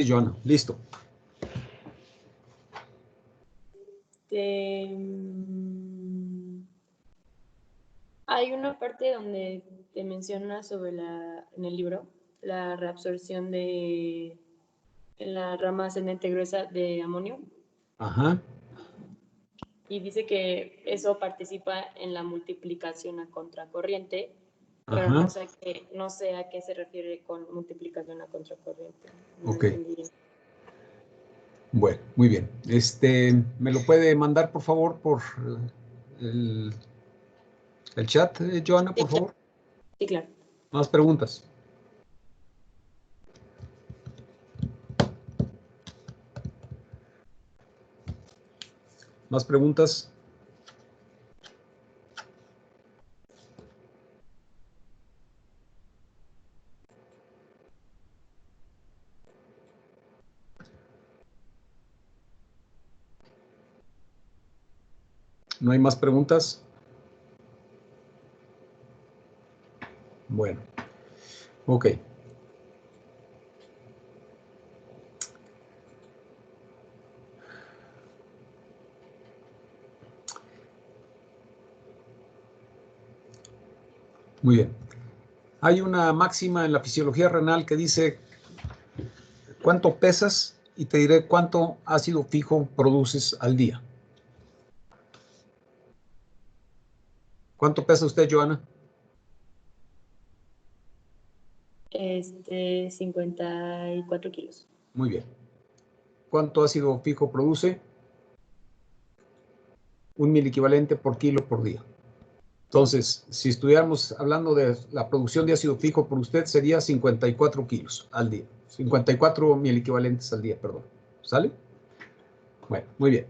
Sí, Joana, listo. Hay una parte donde te menciona sobre en el libro la reabsorción en la rama ascendente gruesa de amonio. Ajá. Y dice que eso participa en la multiplicación a contracorriente, pero Ajá. no sé a qué se refiere con multiplicación a contracorriente. No Ok. entendí. Bueno, muy bien. ¿Me lo puede mandar, por favor, por el chat, Joana, por favor? Sí, claro. Más preguntas. ¿Más preguntas? ¿No hay más preguntas? Bueno. Ok. Muy bien. Hay una máxima en la fisiología renal que dice cuánto pesas y te diré cuánto ácido fijo produces al día. ¿Cuánto pesa usted, Joana? 54 kilos. Muy bien. ¿Cuánto ácido fijo produce? 1 miliequivalente por kilo por día. Entonces, si estuviéramos hablando de la producción de ácido fijo por usted, sería 54 kilos al día. 54 miliequivalentes al día, perdón. ¿Sale? Bueno, muy bien.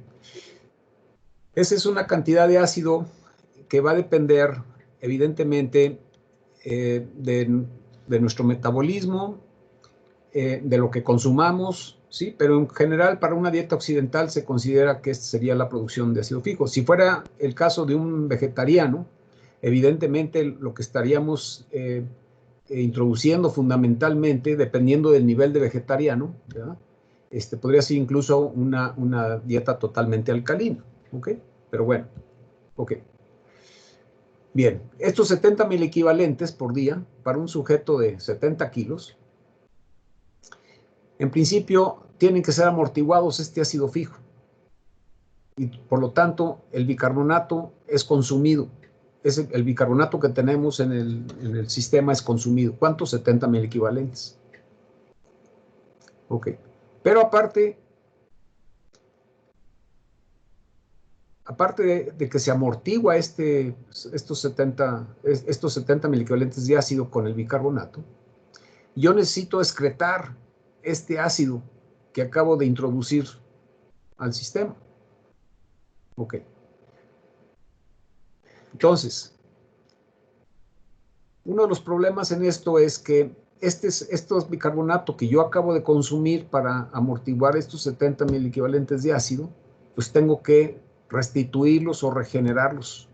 Esa es una cantidad de ácido que va a depender, evidentemente, de nuestro metabolismo, de lo que consumamos, ¿sí? Pero en general, para una dieta occidental se considera que esta sería la producción de ácido fijo. Si fuera el caso de un vegetariano, evidentemente lo que estaríamos introduciendo fundamentalmente, dependiendo del nivel de vegetariano, ¿verdad? Podría ser incluso una dieta totalmente alcalina, ¿ok? Pero bueno, ok. Bien, estos 70 mil equivalentes por día para un sujeto de 70 kilos, en principio tienen que ser amortiguados este ácido fijo y por lo tanto el bicarbonato es consumido. El bicarbonato que tenemos en el sistema es consumido. ¿Cuántos? 70 mil equivalentes. Ok. Pero aparte de que se amortigua estos 70 mil equivalentes de ácido con el bicarbonato, yo necesito excretar este ácido que acabo de introducir al sistema. Ok. Entonces, uno de los problemas en esto es que estos bicarbonato que yo acabo de consumir para amortiguar estos 70 mil equivalentes de ácido, pues tengo que restituirlos o regenerarlos.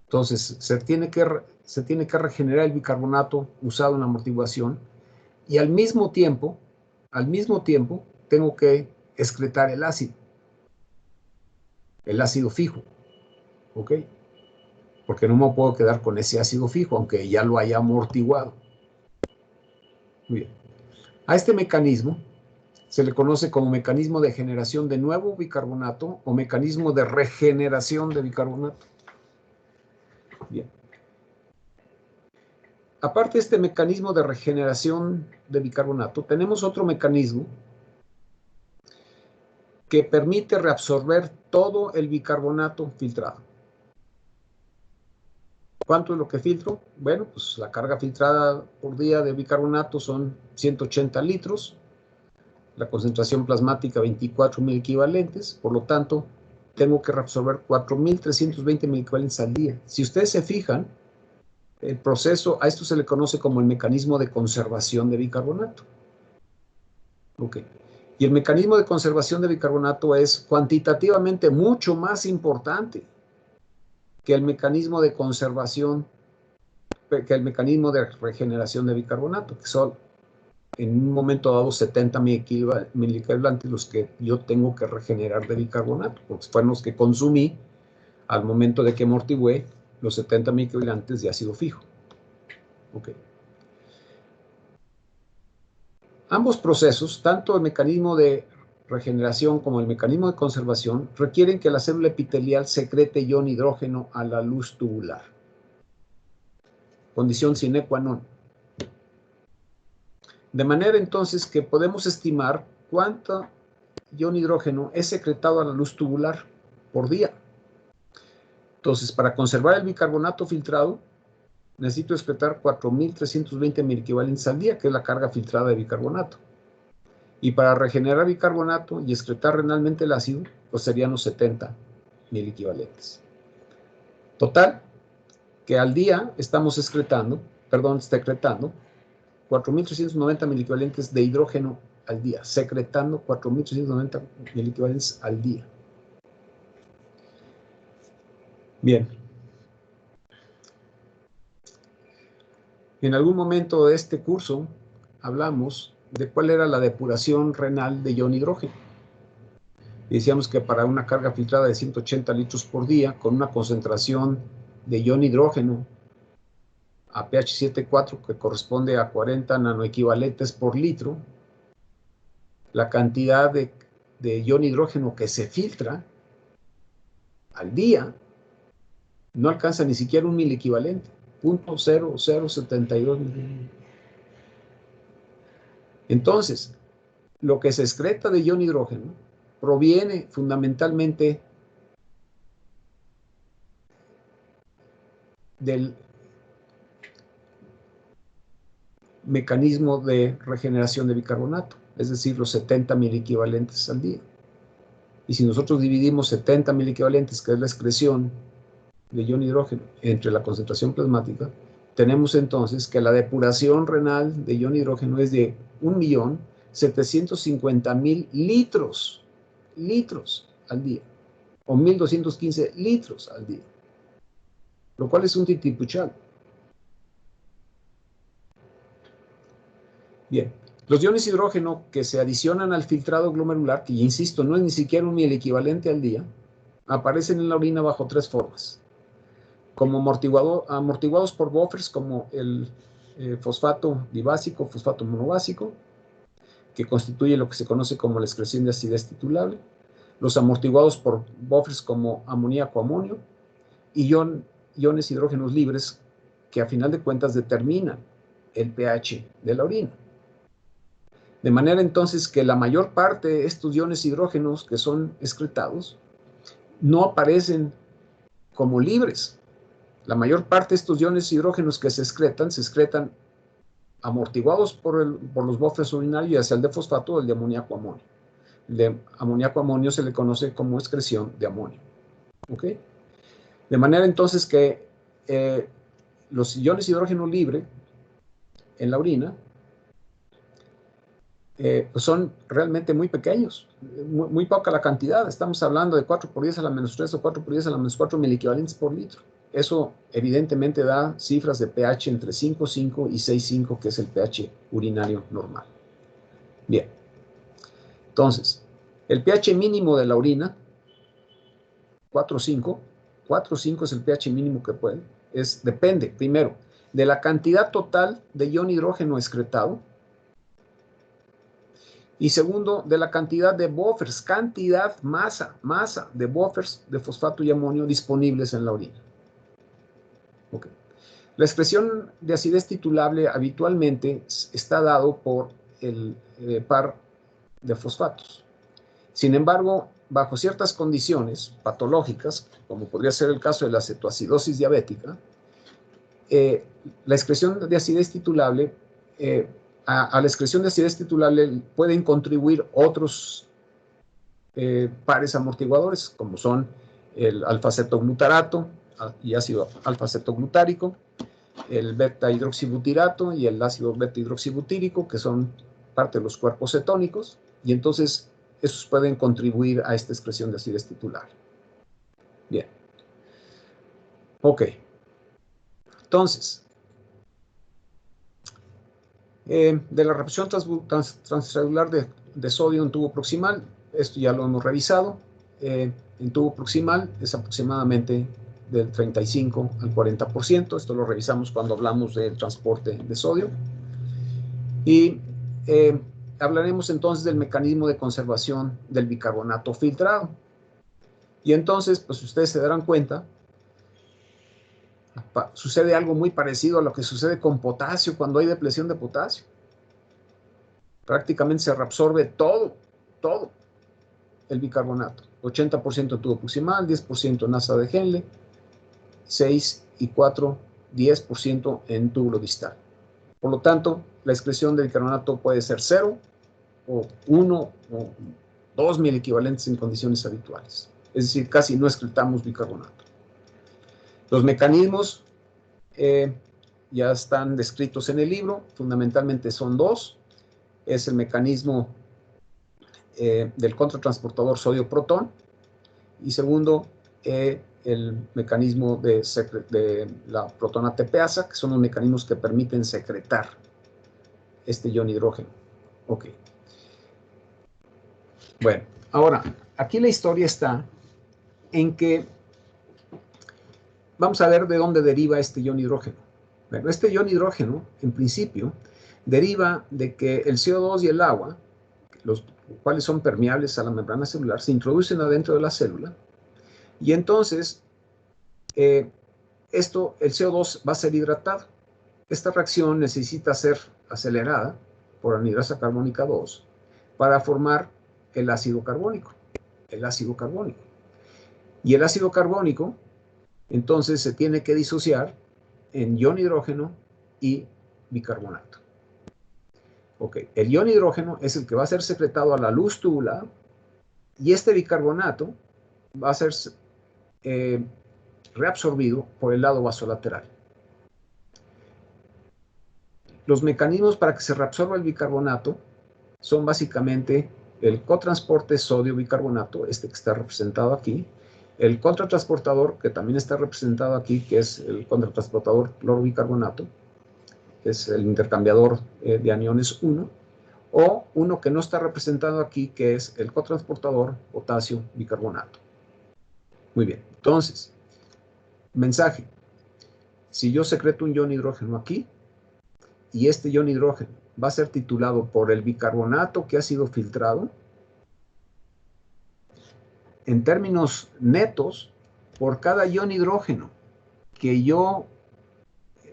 Entonces, se tiene que regenerar el bicarbonato usado en la amortiguación y al mismo tiempo, tengo que excretar el ácido fijo, ¿ok? Porque no me puedo quedar con ese ácido fijo, aunque ya lo haya amortiguado. Muy bien. A este mecanismo se le conoce como mecanismo de generación de nuevo bicarbonato o mecanismo de regeneración de bicarbonato. Bien. Aparte de este mecanismo de regeneración de bicarbonato, tenemos otro mecanismo que permite reabsorber todo el bicarbonato filtrado. ¿Cuánto es lo que filtro? Bueno, pues la carga filtrada por día de bicarbonato son 180 litros, la concentración plasmática 24 mil equivalentes, por lo tanto, tengo que reabsorber 4.320 mil equivalentes al día. Si ustedes se fijan, el proceso, a esto se le conoce como el mecanismo de conservación de bicarbonato. Ok. Y el mecanismo de conservación de bicarbonato es cuantitativamente mucho más importante que el mecanismo de conservación, que el mecanismo de regeneración de bicarbonato, que son en un momento dado 70 miliequivalentes los que yo tengo que regenerar de bicarbonato, porque fueron los que consumí al momento de que amortigué los 70 miliequivalentes de ácido fijo. Okay. Ambos procesos, tanto el mecanismo de regeneración como el mecanismo de conservación, requieren que la célula epitelial secrete ion hidrógeno a la luz tubular. Condición sine qua non. De manera entonces que podemos estimar cuánto ion hidrógeno es secretado a la luz tubular por día. Entonces, para conservar el bicarbonato filtrado, necesito excretar 4.320 miliequivalentes al día, que es la carga filtrada de bicarbonato. Y para regenerar bicarbonato y excretar renalmente el ácido, pues serían los 70 miliequivalentes. Total, que al día estamos secretando 4.390 miliequivalentes de hidrógeno al día, secretando 4.390 miliequivalentes al día. Bien. En algún momento de este curso hablamos de cuál era la depuración renal de ion hidrógeno. Y decíamos que para una carga filtrada de 180 litros por día, con una concentración de ion hidrógeno a pH 7.4, que corresponde a 40 nanoequivalentes por litro, la cantidad de ion hidrógeno que se filtra al día no alcanza ni siquiera un miliequivalente, 0.0072. Entonces, lo que se excreta de ion hidrógeno proviene fundamentalmente del mecanismo de regeneración de bicarbonato, es decir, los 70 miliequivalentes al día. Y si nosotros dividimos 70 miliequivalentes, que es la excreción de ion hidrógeno, entre la concentración plasmática, tenemos entonces que la depuración renal de ion hidrógeno es de 1.750.000 litros al día, o 1.215 litros al día, lo cual es un titipuchal. Bien, los iones hidrógeno que se adicionan al filtrado glomerular, que insisto, no es ni siquiera un miliequivalente al día, aparecen en la orina bajo 3 formas. Como amortiguados por buffers, como el fosfato dibásico, fosfato monobásico, que constituye lo que se conoce como la excreción de acidez titulable, los amortiguados por buffers como amoníaco-amonio, y iones hidrógenos libres, que a final de cuentas determinan el pH de la orina. De manera entonces que la mayor parte de estos iones hidrógenos que son excretados no aparecen como libres. La mayor parte de estos iones hidrógenos que se excretan amortiguados por los buffers urinarios, ya sea el de fosfato o el de amoníaco-amonio. El de amoníaco-amonio se le conoce como excreción de amonio. ¿Ok? De manera entonces que los iones hidrógeno libre en la orina pues son realmente muy pequeños, muy poca la cantidad. Estamos hablando de 4 por 10 a la menos 3 o 4 por 10 a la menos 4 miliequivalentes por litro. Eso evidentemente da cifras de pH entre 5,5 y 6,5, que es el pH urinario normal. Bien. Entonces, el pH mínimo de la orina, 4,5. 4,5 es el pH mínimo que puede. Depende, primero, de la cantidad total de ion hidrógeno excretado. Y segundo, de la cantidad de buffers, masa de buffers de fosfato y amonio disponibles en la orina. Okay. La expresión de acidez titulable habitualmente está dado por el par de fosfatos. Sin embargo, bajo ciertas condiciones patológicas, como podría ser el caso de la cetoacidosis diabética, la expresión de acidez titulable a la excreción de acidez titulable pueden contribuir otros pares amortiguadores, como son el alfa-cetoglutarato y ácido alfa-cetoglutárico, el beta-hidroxibutirato y el ácido beta-hidroxibutírico, que son parte de los cuerpos cetónicos, y entonces esos pueden contribuir a esta excreción de acidez titulable. Bien. Ok. Entonces, De la reabsorción transcelular de sodio en tubo proximal, esto ya lo hemos revisado. En tubo proximal es aproximadamente del 35 al 40%. Esto lo revisamos cuando hablamos del transporte de sodio. Y hablaremos entonces del mecanismo de conservación del bicarbonato filtrado. Y entonces, pues ustedes se darán cuenta, sucede algo muy parecido a lo que sucede con potasio cuando hay depleción de potasio. Prácticamente se reabsorbe todo el bicarbonato. 80% en tubo proximal, 10% en asa de Henle, 6 y 4, 10% en túbulo distal. Por lo tanto, la excreción de bicarbonato puede ser 0 o 1 o 2 miliequivalentes en condiciones habituales. Es decir, casi no excretamos bicarbonato. Los mecanismos ya están descritos en el libro, fundamentalmente son dos. Es el mecanismo del contratransportador sodio-protón y segundo, el mecanismo de la protona ATPasa, que son los mecanismos que permiten secretar este ion hidrógeno. Ok. Bueno, ahora, aquí la historia está en que vamos a ver de dónde deriva este ion hidrógeno. Bueno, este ion hidrógeno, en principio, deriva de que el CO2 y el agua, los cuales son permeables a la membrana celular, se introducen adentro de la célula y entonces el CO2 va a ser hidratado. Esta reacción necesita ser acelerada por anhidrasa carbónica 2 para formar el ácido carbónico. Y el ácido carbónico entonces se tiene que disociar en ion hidrógeno y bicarbonato. Ok, el ion hidrógeno es el que va a ser secretado a la luz tubular y este bicarbonato va a ser reabsorbido por el lado vasolateral. Los mecanismos para que se reabsorba el bicarbonato son básicamente el cotransporte sodio-bicarbonato, este que está representado aquí, el contratransportador, que también está representado aquí, que es el contratransportador cloro-bicarbonato, que es el intercambiador de aniones 1, o uno que no está representado aquí, que es el cotransportador potasio-bicarbonato. Muy bien, entonces, mensaje. Si yo secreto un ion hidrógeno aquí, y este ion hidrógeno va a ser titulado por el bicarbonato que ha sido filtrado, en términos netos, por cada ion hidrógeno que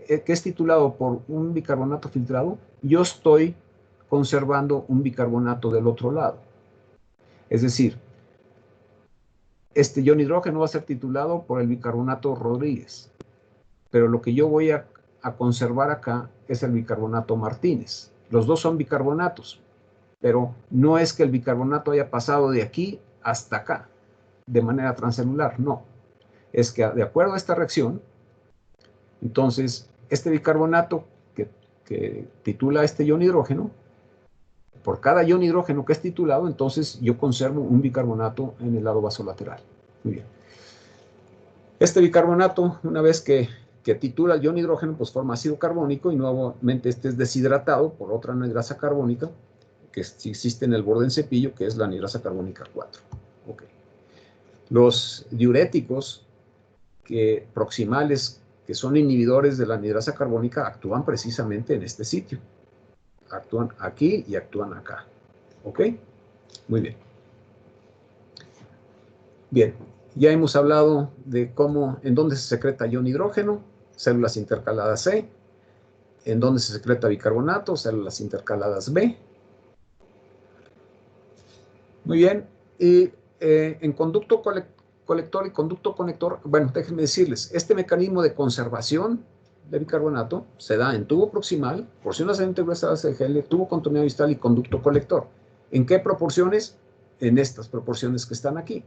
es titulado por un bicarbonato filtrado, yo estoy conservando un bicarbonato del otro lado. Es decir, este ion hidrógeno va a ser titulado por el bicarbonato Rodríguez, pero lo que yo voy a conservar acá es el bicarbonato Martínez. Los dos son bicarbonatos, pero no es que el bicarbonato haya pasado de aquí hasta acá de manera transcelular, no. Es que de acuerdo a esta reacción, entonces este bicarbonato que titula este ion hidrógeno, por cada ion hidrógeno que es titulado, entonces yo conservo un bicarbonato en el lado vasolateral. Muy bien. Este bicarbonato, una vez que titula el ion hidrógeno, pues forma ácido carbónico y nuevamente este es deshidratado por otra anhidrasa carbónica que existe en el borde del cepillo, que es la anhidrasa carbónica 4. Okay. Los diuréticos proximales que son inhibidores de la anhidrasa carbónica actúan precisamente en este sitio. Actúan aquí y actúan acá. ¿Ok? Muy bien. Bien, ya hemos hablado de en dónde se secreta ion hidrógeno, células intercaladas C, en dónde se secreta bicarbonato, células intercaladas B. Muy bien, y en conducto colector y conducto conector, bueno, déjenme decirles, este mecanismo de conservación de bicarbonato se da en tubo proximal, porción ascendente gruesa base de Henle, tubo contorneado distal y conducto colector. ¿En qué proporciones? En estas proporciones que están aquí.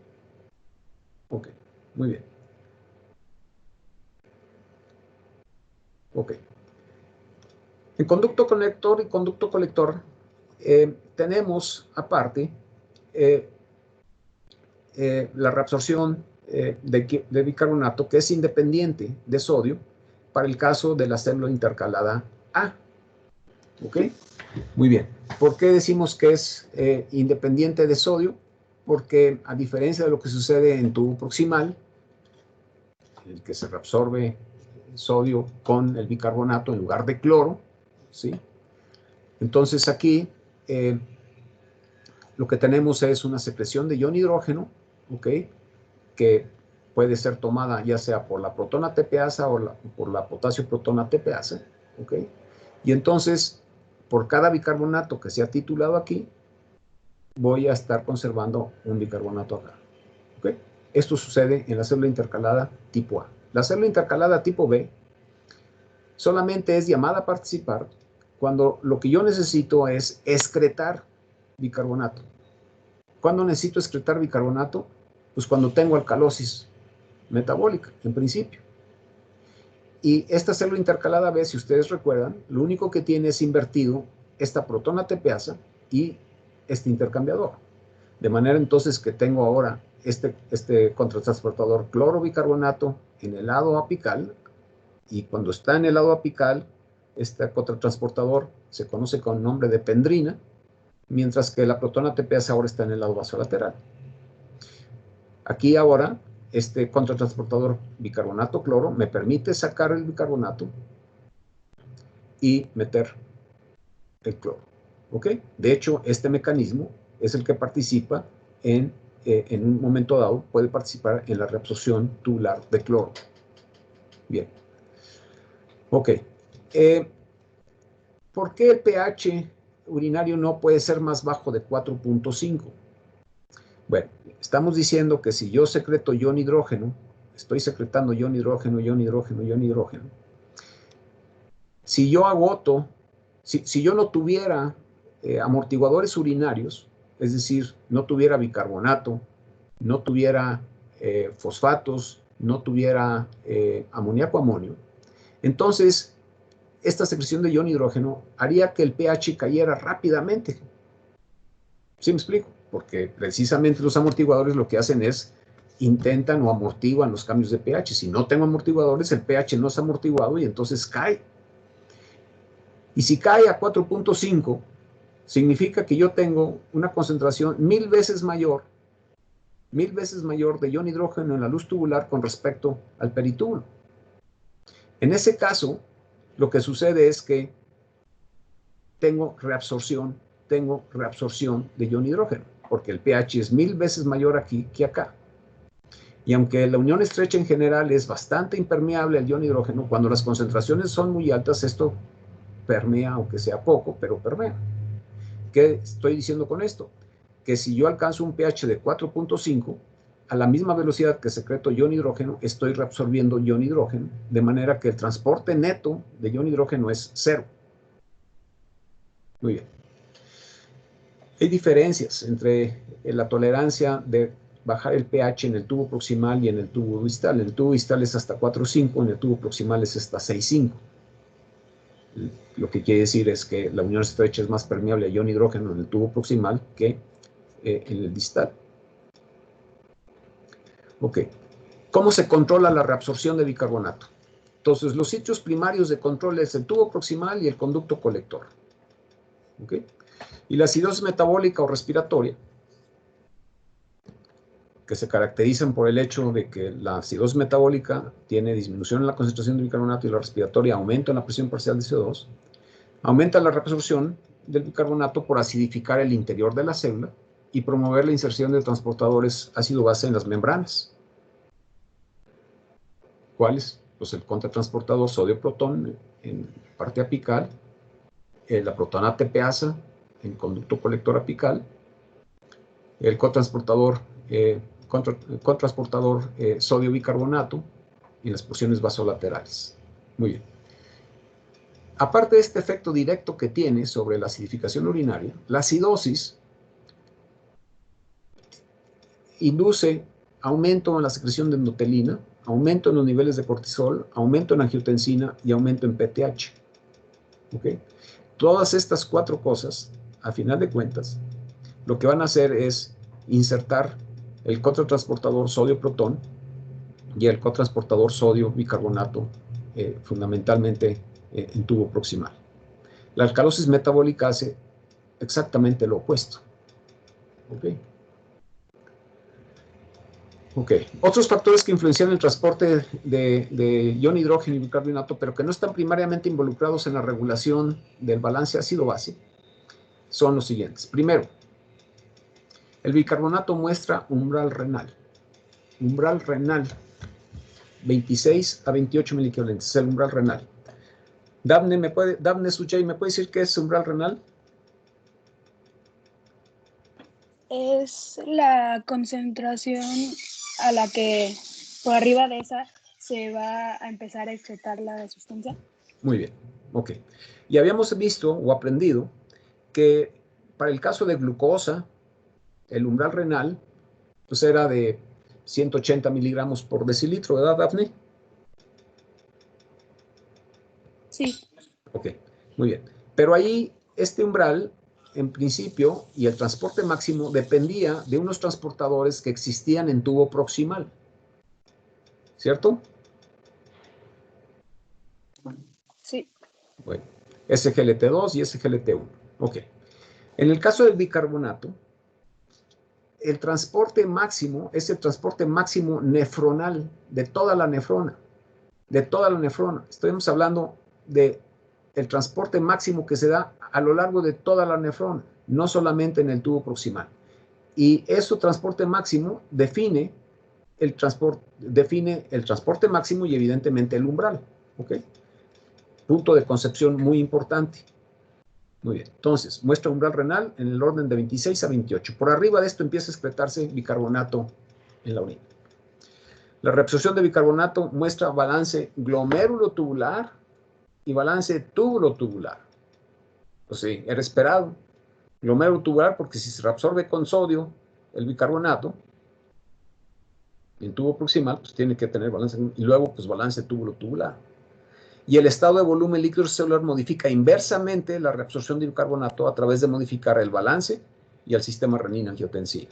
Ok, muy bien. Ok. En conducto conector y conducto colector tenemos aparte la reabsorción de bicarbonato que es independiente de sodio para el caso de la célula intercalada A. ¿Ok? Muy bien. ¿Por qué decimos que es independiente de sodio? Porque a diferencia de lo que sucede en tubo proximal, en el que se reabsorbe sodio con el bicarbonato en lugar de cloro, ¿sí? Entonces aquí lo que tenemos es una secreción de ion hidrógeno, ¿ok? Que puede ser tomada ya sea por la protona tepeasa o por la potasio protona tepeasa, ¿ok? Y entonces, por cada bicarbonato que sea titulado aquí, voy a estar conservando un bicarbonato acá, ¿ok? Esto sucede en la célula intercalada tipo A. La célula intercalada tipo B solamente es llamada a participar cuando lo que yo necesito es excretar bicarbonato. ¿Cuándo necesito excretar bicarbonato? Pues cuando tengo alcalosis metabólica, en principio. Y esta célula intercalada B, si ustedes recuerdan, lo único que tiene es invertido esta protona tepeasa y este intercambiador. De manera entonces que tengo ahora este contratransportador clorobicarbonato en el lado apical, y cuando está en el lado apical, este contratransportador se conoce con el nombre de pendrina, mientras que la protona tepeasa ahora está en el lado vasolateral. Aquí ahora, este contratransportador bicarbonato-cloro me permite sacar el bicarbonato y meter el cloro. ¿Ok? De hecho, este mecanismo es el que participa en un momento dado, puede participar en la reabsorción tubular de cloro. Bien. Ok. ¿Por qué el pH urinario no puede ser más bajo de 4.5? Bueno, estamos diciendo que si yo secreto ion hidrógeno, estoy secretando ion hidrógeno, ion hidrógeno, ion hidrógeno. Si yo agoto, si yo no tuviera amortiguadores urinarios, es decir, no tuviera bicarbonato, no tuviera fosfatos, no tuviera amoníaco amonio, entonces esta secreción de ion hidrógeno haría que el pH cayera rápidamente. ¿Sí me explico? Porque precisamente los amortiguadores lo que hacen es intentan o amortiguan los cambios de pH. Si no tengo amortiguadores, el pH no es amortiguado y entonces cae. Y si cae a 4.5, significa que yo tengo una concentración 1000 veces mayor de ion hidrógeno en la luz tubular con respecto al peritúbulo. En ese caso, lo que sucede es que tengo reabsorción de ion hidrógeno, porque el pH es 1000 veces mayor aquí que acá. Y aunque la unión estrecha en general es bastante impermeable al ion hidrógeno, cuando las concentraciones son muy altas, esto permea, aunque sea poco, pero permea. ¿Qué estoy diciendo con esto? Que si yo alcanzo un pH de 4.5, a la misma velocidad que secreto ion hidrógeno, estoy reabsorbiendo ion hidrógeno, de manera que el transporte neto de ion hidrógeno es 0. Muy bien. Hay diferencias entre la tolerancia de bajar el pH en el tubo proximal y en el tubo distal. En el tubo distal es hasta 4.5, en el tubo proximal es hasta 6.5. Lo que quiere decir es que la unión estrecha es más permeable a ion hidrógeno en el tubo proximal que en el distal. Ok. ¿Cómo se controla la reabsorción de bicarbonato? Entonces, los sitios primarios de control es el tubo proximal y el conducto colector. ¿Ok? Y la acidosis metabólica o respiratoria, que se caracterizan por el hecho de que la acidosis metabólica tiene disminución en la concentración de bicarbonato y la respiratoria aumenta en la presión parcial de CO2, aumenta la reabsorción del bicarbonato por acidificar el interior de la célula y promover la inserción de transportadores ácido-base en las membranas. ¿Cuáles? Pues el contratransportador sodio-protón en parte apical, la protona tepeasa en conducto colector apical, el cotransportador sodio-bicarbonato en las porciones vasolaterales. Muy bien. Aparte de este efecto directo que tiene sobre la acidificación urinaria, la acidosis induce aumento en la secreción de endotelina, aumento en los niveles de cortisol, aumento en angiotensina y aumento en PTH. ¿Okay? Todas estas 4 cosas, a final de cuentas, lo que van a hacer es insertar el cotransportador sodio-protón y el cotransportador sodio-bicarbonato, fundamentalmente en tubo proximal. La alcalosis metabólica hace exactamente lo opuesto. ¿Ok? Ok. Otros factores que influencian el transporte de ion hidrógeno y bicarbonato, pero que no están primariamente involucrados en la regulación del balance ácido-base, son los siguientes. Primero, el bicarbonato muestra umbral renal. Umbral renal, 26 a 28 miliequivalentes, es el umbral renal. Daphne Suchay, ¿me puede decir qué es umbral renal? Es la concentración a la que por arriba de esa se va a empezar a excretar la sustancia. Muy bien, ok. Y habíamos visto o aprendido que para el caso de glucosa, el umbral renal, pues era de 180 miligramos por decilitro, ¿verdad, Daphne? Sí. Ok, muy bien. Pero ahí este umbral, en principio, y el transporte máximo dependía de unos transportadores que existían en tubo proximal. ¿Cierto? Sí. Bueno, SGLT2 y SGLT1. Ok. En el caso del bicarbonato, el transporte máximo es el transporte máximo nefronal de toda la nefrona. De toda la nefrona. Estamos hablando de el transporte máximo que se da a lo largo de toda la nefrona, no solamente en el tubo proximal. Y ese transporte máximo define el transporte máximo y evidentemente el umbral. ¿Ok? Punto de concepción muy importante. Muy bien. Entonces, muestra umbral renal en el orden de 26 a 28. Por arriba de esto empieza a excretarse bicarbonato en la orina. La reabsorción de bicarbonato muestra balance glomérulo tubular y balance túbulo tubular. Pues sí, era esperado. Glomérulo tubular porque si se reabsorbe con sodio el bicarbonato en tubo proximal, pues tiene que tener balance y luego pues balance túbulo tubular. Y el estado de volumen líquido celular modifica inversamente la reabsorción de bicarbonato a través de modificar el balance y el sistema renina-angiotensina.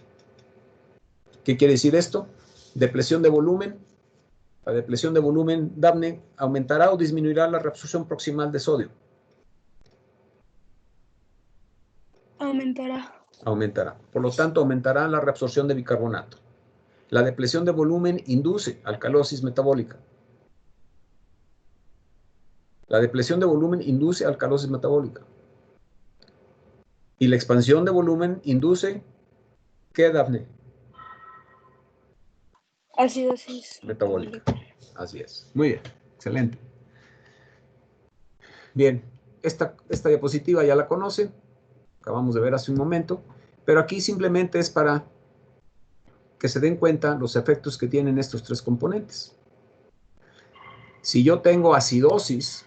¿Qué quiere decir esto? Depresión de volumen. La depresión de volumen, Daphne, ¿aumentará o disminuirá la reabsorción proximal de sodio? Aumentará. Aumentará. Por lo tanto, aumentará la reabsorción de bicarbonato. La depresión de volumen induce alcalosis metabólica. La depresión de volumen induce alcalosis metabólica. Y la expansión de volumen induce, ¿qué, Daphne? Acidosis Metabólica. Así es. Muy bien. Excelente. Bien. Esta diapositiva ya la conocen. Acabamos de ver hace un momento. Pero aquí simplemente es para que se den cuenta los efectos que tienen estos tres componentes. Si yo tengo acidosis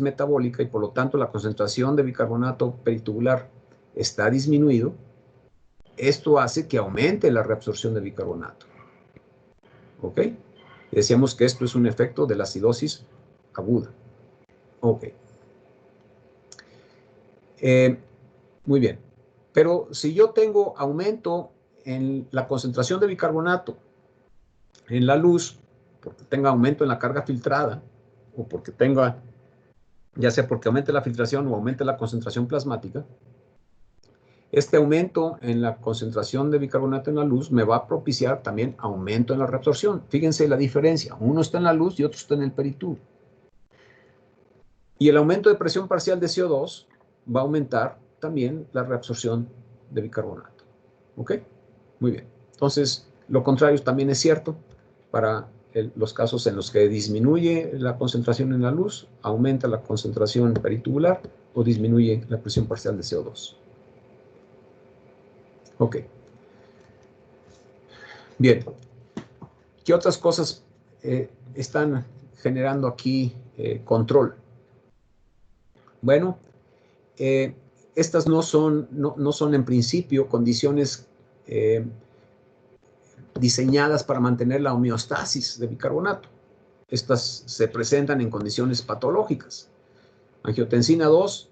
metabólica y por lo tanto la concentración de bicarbonato peritubular está disminuido, esto hace que aumente la reabsorción de bicarbonato. ¿Ok? Decíamos que esto es un efecto de la acidosis aguda. Ok. Muy bien. Pero si yo tengo aumento en la concentración de bicarbonato en la luz, porque tenga aumento en la carga filtrada, o porque tenga, ya sea porque aumente la filtración o aumente la concentración plasmática, este aumento en la concentración de bicarbonato en la luz me va a propiciar también aumento en la reabsorción. Fíjense la diferencia. Uno está en la luz y otro está en el peritubo. Y el aumento de presión parcial de CO2 va a aumentar también la reabsorción de bicarbonato. ¿Ok? Muy bien. Entonces, lo contrario también es cierto para los casos en los que disminuye la concentración en la luz, aumenta la concentración peritubular o disminuye la presión parcial de CO2. Ok. Bien. ¿Qué otras cosas están generando aquí control? Bueno, estas no son en principio condiciones diseñadas para mantener la homeostasis de bicarbonato. Estas se presentan en condiciones patológicas. Angiotensina 2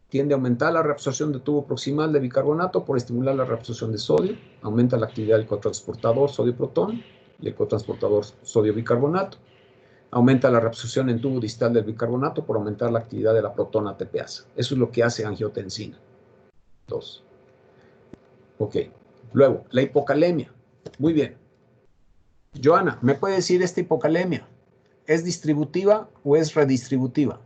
tiende a aumentar la reabsorción de tubo proximal de bicarbonato por estimular la reabsorción de sodio, aumenta la actividad del cotransportador sodio-protón y el cotransportador sodio-bicarbonato. Aumenta la reabsorción en tubo distal del bicarbonato por aumentar la actividad de la protona ATPasa. Eso es lo que hace angiotensina 2. Ok. Luego, la hipocalemia. Muy bien. Joana, ¿me puede decir esta hipocalemia? ¿Es distributiva o es redistributiva?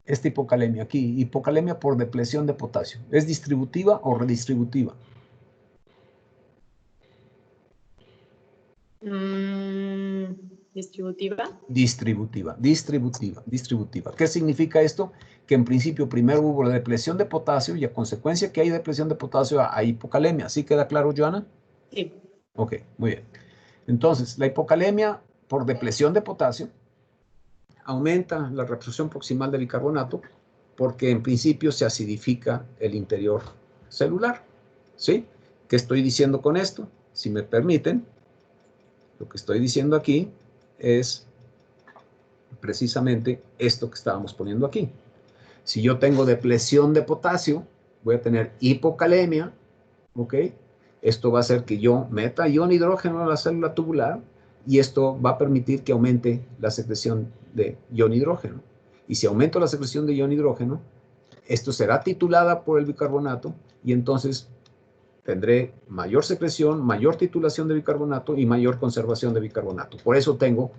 Esta hipocalemia aquí, hipocalemia por depleción de potasio. ¿Es distributiva o redistributiva? ¿Distributiva? Distributiva. ¿Qué significa esto? Que en principio primero hubo la depresión de potasio y a consecuencia que hay depresión de potasio hay hipocalemia. ¿Sí queda claro, Joana? Sí. Ok, muy bien. Entonces, la hipocalemia por depresión de potasio aumenta la reabsorción proximal de bicarbonato porque en principio se acidifica el interior celular. ¿Sí? ¿Qué estoy diciendo con esto? Si me permiten, lo que estoy diciendo aquí es precisamente esto que estábamos poniendo aquí. Si yo tengo depresión de potasio, voy a tener hipocalemia, ¿ok? Esto va a hacer que yo meta ion hidrógeno a la célula tubular y esto va a permitir que aumente la secreción de ion hidrógeno. Y si aumento la secreción de ion hidrógeno, esto será titulada por el bicarbonato y entonces tendré mayor secreción, mayor titulación de bicarbonato y mayor conservación de bicarbonato. Por eso tengo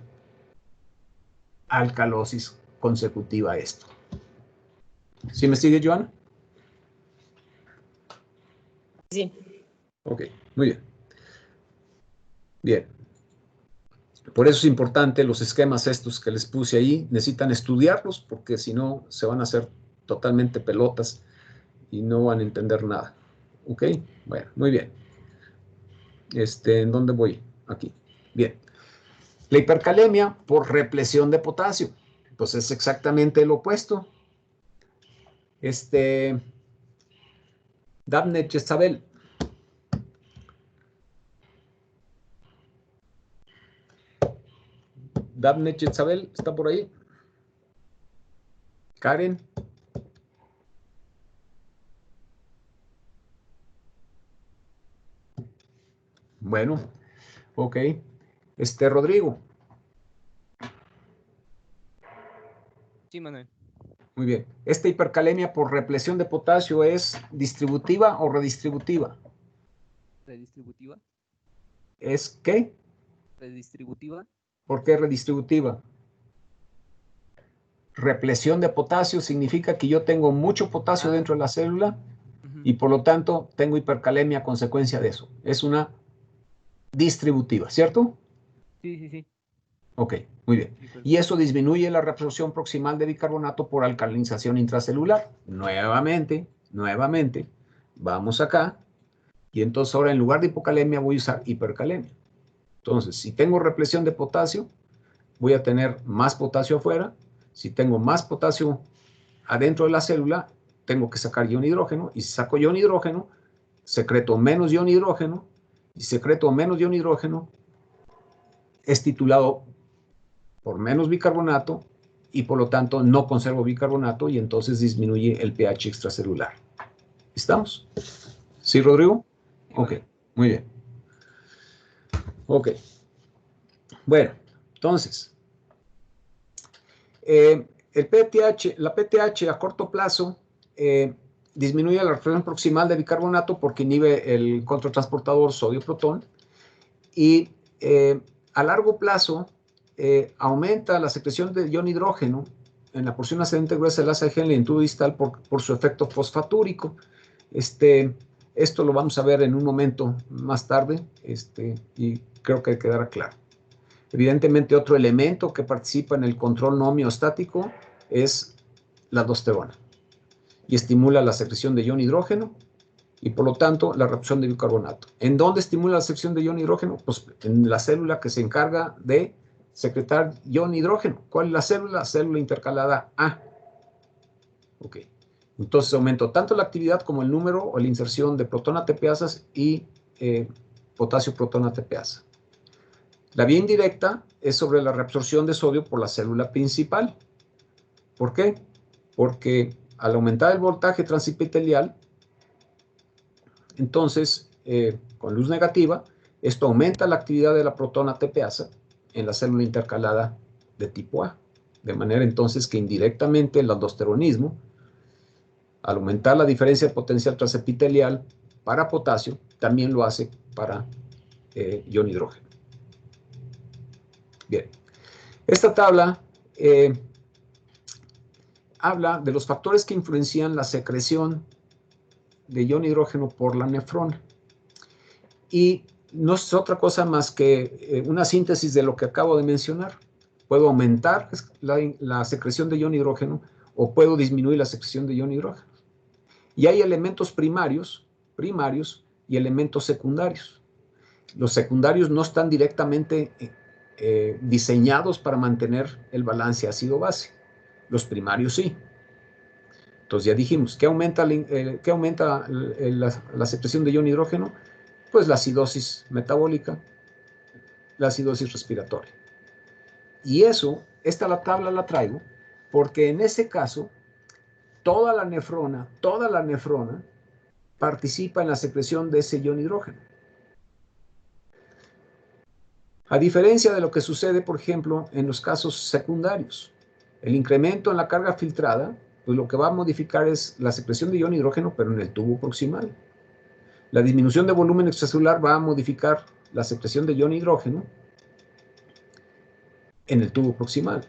alcalosis consecutiva a esto. ¿Sí me sigue, Joana? Sí. Ok, muy bien. Bien. Por eso es importante los esquemas estos que les puse ahí. Necesitan estudiarlos porque si no se van a hacer totalmente pelotas y no van a entender nada. Ok, bueno, muy bien. ¿En dónde voy? Aquí. Bien. La hipercalemia por represión de potasio. Pues es exactamente lo opuesto. Daphne Chesabel. Daphne Chesabel, ¿está por ahí? Karen. Bueno, ok. Rodrigo. Sí, Manuel. Muy bien. ¿Esta hipercalemia por represión de potasio es distributiva o redistributiva? ¿Redistributiva? ¿Es qué? ¿Redistributiva? ¿Por qué redistributiva? Represión de potasio significa que yo tengo mucho potasio dentro de la célula y por lo tanto tengo hipercalemia a consecuencia de eso. Es una distributiva, ¿cierto? Sí. Ok, muy bien. Y eso disminuye la reabsorción proximal de bicarbonato por alcalinización intracelular. Nuevamente, vamos acá. Y entonces ahora en lugar de hipocalemia voy a usar hipercalemia. Entonces, si tengo represión de potasio, voy a tener más potasio afuera. Si tengo más potasio adentro de la célula, tengo que sacar ion hidrógeno. Y si saco ion hidrógeno, secreto menos ion hidrógeno. Y secreto menos ion hidrógeno es titulado por menos bicarbonato y por lo tanto no conservo bicarbonato y entonces disminuye el pH extracelular. ¿Estamos? ¿Sí, Rodrigo? Ok, muy bien. Ok. Bueno, entonces, la PTH a corto plazo disminuye la reabsorción proximal de bicarbonato porque inhibe el controtransportador sodio-protón y a largo plazo aumenta la secreción de ion hidrógeno en la porción ascendente gruesa del asa de Henle en tubo distal por su efecto fosfatúrico. Esto lo vamos a ver en un momento más tarde y creo que quedará claro. Evidentemente, otro elemento que participa en el control no homeostático es la aldosterona y estimula la secreción de ion hidrógeno y por lo tanto la reabsorción de bicarbonato. ¿En dónde estimula la secreción de ion hidrógeno? Pues en la célula que se encarga de secretar ion hidrógeno. ¿Cuál es la célula? Célula intercalada A. Ok. Entonces aumento tanto la actividad como el número o la inserción de protón ATPasas y potasio protón ATPasa. La vía indirecta es sobre la reabsorción de sodio por la célula principal. ¿Por qué? Porque al aumentar el voltaje transepitelial, entonces, con luz negativa, esto aumenta la actividad de la protona ATPasa en la célula intercalada de tipo A. De manera entonces que indirectamente el aldosteronismo, al aumentar la diferencia de potencial transepitelial para potasio, también lo hace para ion hidrógeno. Bien, esta tabla habla de los factores que influencian la secreción de ion hidrógeno por la nefrona. Y no es otra cosa más que una síntesis de lo que acabo de mencionar. Puedo aumentar la secreción de ion hidrógeno o puedo disminuir la secreción de ion hidrógeno. Y hay elementos primarios y elementos secundarios. Los secundarios no están directamente diseñados para mantener el balance ácido-base. Los primarios sí. Entonces ya dijimos, ¿qué aumenta la secreción de ion hidrógeno? Pues la acidosis metabólica, la acidosis respiratoria. Y la tabla la traigo porque en ese caso, toda la nefrona participa en la secreción de ese ion hidrógeno. A diferencia de lo que sucede, por ejemplo, en los casos secundarios. El incremento en la carga filtrada, pues lo que va a modificar es la secreción de ion hidrógeno, pero en el tubo proximal. La disminución de volumen extracelular va a modificar la secreción de ion hidrógeno en el tubo proximal.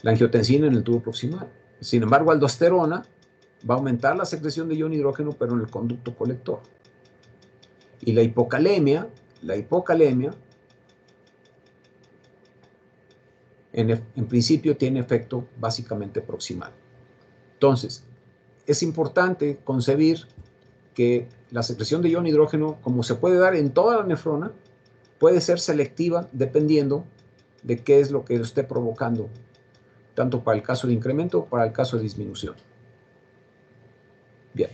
La angiotensina en el tubo proximal. Sin embargo, aldosterona va a aumentar la secreción de ion hidrógeno, pero en el conducto colector. Y la hipocalemia en principio tiene efecto básicamente proximal. Entonces, es importante concebir que la secreción de ion hidrógeno, como se puede dar en toda la nefrona, puede ser selectiva dependiendo de qué es lo que lo esté provocando, tanto para el caso de incremento como para el caso de disminución. Bien.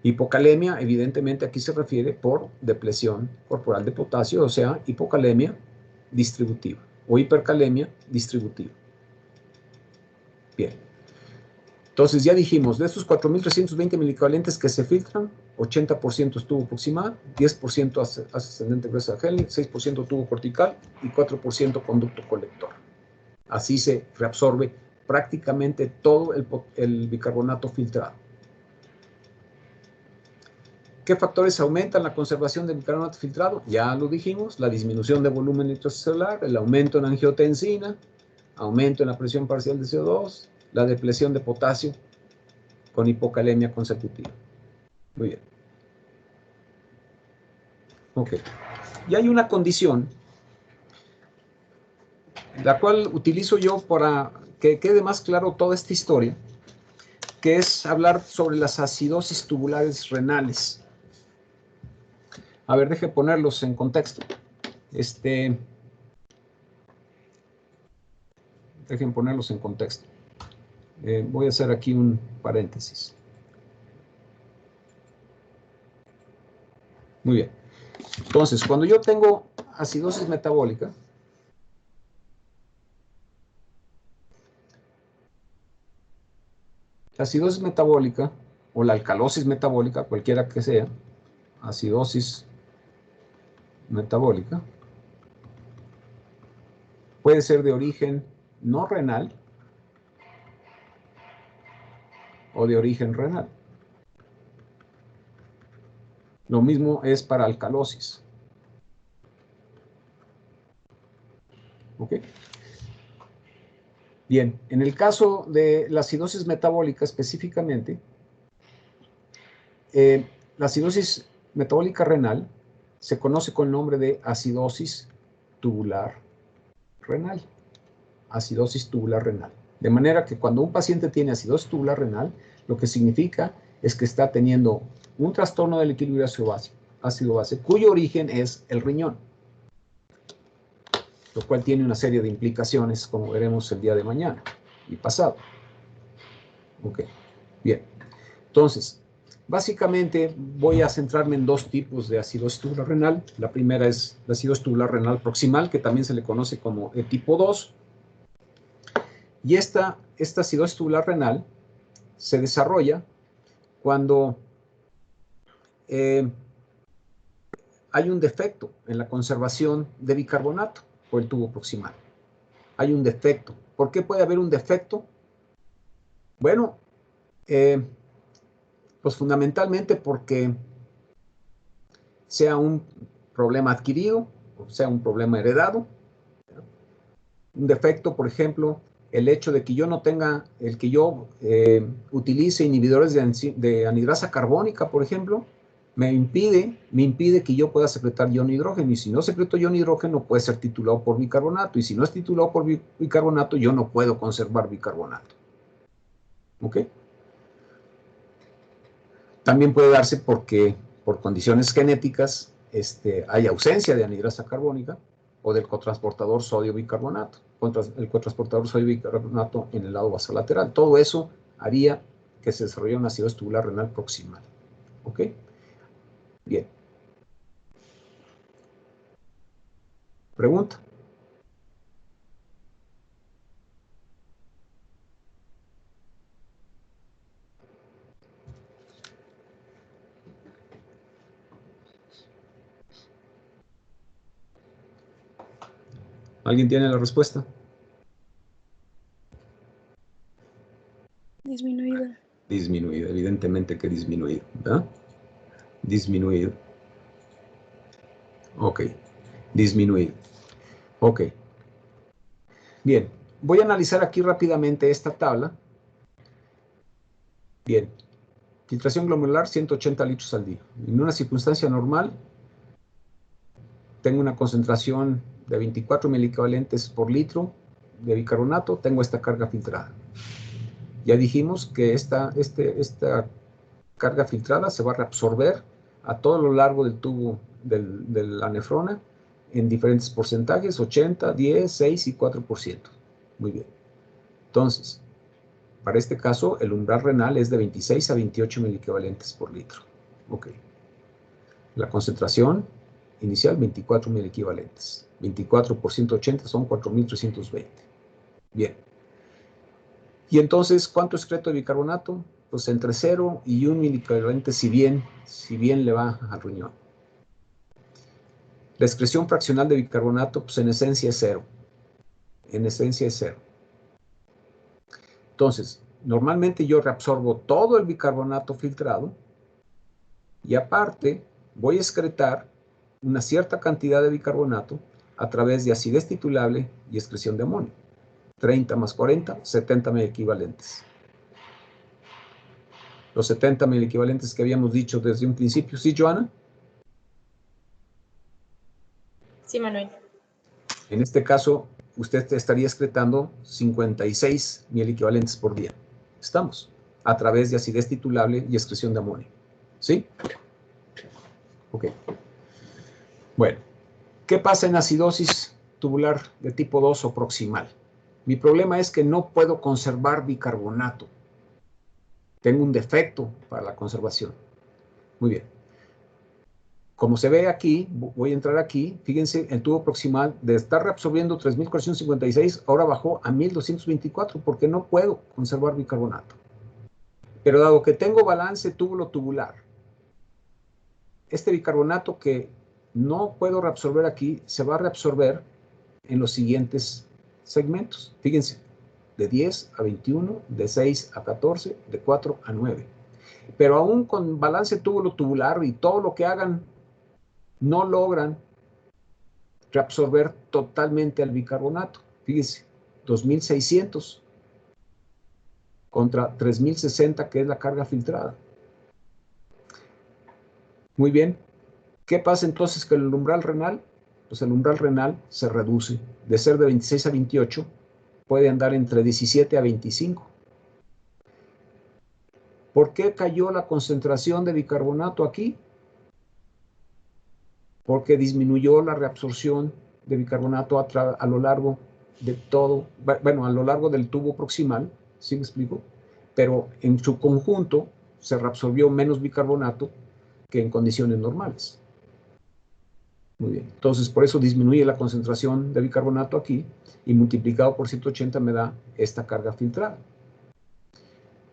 Hipocalemia, evidentemente aquí se refiere por depresión corporal de potasio, o sea, hipocalemia distributiva o hipercalemia distributiva. Bien. Entonces ya dijimos, de estos 4.320 miliequivalentes que se filtran, 80% es tubo proximal, 10% ascendente gruesa de Helling, 6% tubo cortical y 4% conducto colector. Así se reabsorbe prácticamente todo el bicarbonato filtrado. ¿Qué factores aumentan la conservación del bicarbonato filtrado? Ya lo dijimos, la disminución de volumen intracelular, el aumento en angiotensina, aumento en la presión parcial de CO2, la depresión de potasio con hipocalemia consecutiva. Muy bien. Ok. Y hay una condición, la cual utilizo yo para que quede más claro toda esta historia, que es hablar sobre las acidosis tubulares renales. A ver, deje ponerlos en contexto. Dejen ponerlos en contexto. Voy a hacer aquí un paréntesis. Muy bien. Entonces, cuando yo tengo acidosis metabólica, la acidosis metabólica o la alcalosis metabólica, cualquiera que sea, acidosis metabólica, puede ser de origen no renal o de origen renal. Lo mismo es para alcalosis. ¿Ok? Bien, en el caso de la acidosis metabólica específicamente, la acidosis metabólica renal se conoce con el nombre de acidosis tubular renal. Acidosis tubular renal. De manera que cuando un paciente tiene acidosis tubular renal, lo que significa es que está teniendo un trastorno del equilibrio ácido-base, cuyo origen es el riñón, lo cual tiene una serie de implicaciones, como veremos el día de mañana y pasado. Ok, bien. Entonces, básicamente voy a centrarme en dos tipos de acidosis tubular renal. La primera es la acidosis tubular renal proximal, que también se le conoce como el tipo 2. Y esta acidosis tubular renal se desarrolla cuando hay un defecto en la conservación de bicarbonato por el tubo proximal. Hay un defecto. ¿Por qué puede haber un defecto? Bueno, pues fundamentalmente porque sea un problema adquirido, o sea un problema heredado. Un defecto, por ejemplo, el hecho de que yo no tenga, el que yo utilice inhibidores de anhidrasa carbónica, por ejemplo, me impide que yo pueda secretar ion hidrógeno. Y si no secreto ion hidrógeno, puede ser titulado por bicarbonato. Y si no es titulado por bicarbonato, yo no puedo conservar bicarbonato. ¿Ok? También puede darse porque por condiciones genéticas hay ausencia de anhidrasa carbónica o del cotransportador sodio-bicarbonato. El cotransportador sodio-bicarbonato en el lado basolateral. Todo eso haría que se desarrollara una acidosis tubular renal proximal. ¿Ok? Bien. Pregunta. ¿Alguien tiene la respuesta? Disminuido. Disminuido, evidentemente que disminuido, ¿verdad? Disminuido. Ok, disminuido. Ok. Bien, voy a analizar aquí rápidamente esta tabla. Bien, filtración glomerular 180 litros al día. En una circunstancia normal, tengo una concentración de 24 miliequivalentes por litro de bicarbonato, tengo esta carga filtrada. Ya dijimos que esta carga filtrada se va a reabsorber a todo lo largo del tubo de la nefrona en diferentes porcentajes, 80, 10, 6 y 4%. Muy bien. Entonces, para este caso, el umbral renal es de 26 a 28 miliequivalentes por litro. Ok. La concentración inicial, 24 miliequivalentes. 24 por 180 son 4.320. Bien. Y entonces, ¿cuánto excreto de bicarbonato? Pues entre 0 y 1 miliequivalente, si bien le va al riñón. La excreción fraccional de bicarbonato, pues en esencia es 0. En esencia es 0. Entonces, normalmente yo reabsorbo todo el bicarbonato filtrado y aparte voy a excretar una cierta cantidad de bicarbonato a través de acidez titulable y excreción de amonio. 30 más 40, 70 miliequivalentes. Los 70 miliequivalentes que habíamos dicho desde un principio. ¿Sí, Joana? Sí, Manuel. En este caso, usted estaría excretando 56 miliequivalentes por día. ¿Estamos? A través de acidez titulable y excreción de amonio. ¿Sí? Ok. Bueno, ¿qué pasa en acidosis tubular de tipo 2 o proximal? Mi problema es que no puedo conservar bicarbonato. Tengo un defecto para la conservación. Muy bien. Como se ve aquí, voy a entrar aquí, fíjense, el tubo proximal de estar reabsorbiendo 3.456, ahora bajó a 1.224 porque no puedo conservar bicarbonato. Pero dado que tengo balance túbulo-tubular, este bicarbonato que no puedo reabsorber aquí, se va a reabsorber en los siguientes segmentos. Fíjense, de 10 a 21, de 6 a 14, de 4 a 9. Pero aún con balance túbulo-tubular y todo lo que hagan, no logran reabsorber totalmente al bicarbonato. Fíjense, 2.600 contra 3.060, que es la carga filtrada. Muy bien. ¿Qué pasa entonces con el umbral renal? Pues el umbral renal se reduce. De ser de 26 a 28, puede andar entre 17 a 25. ¿Por qué cayó la concentración de bicarbonato aquí? Porque disminuyó la reabsorción de bicarbonato a lo largo de todo, bueno, a lo largo del tubo proximal, ¿sí me explico? Pero en su conjunto se reabsorbió menos bicarbonato que en condiciones normales. Muy bien, entonces por eso disminuye la concentración de bicarbonato aquí y multiplicado por 180 me da esta carga filtrada.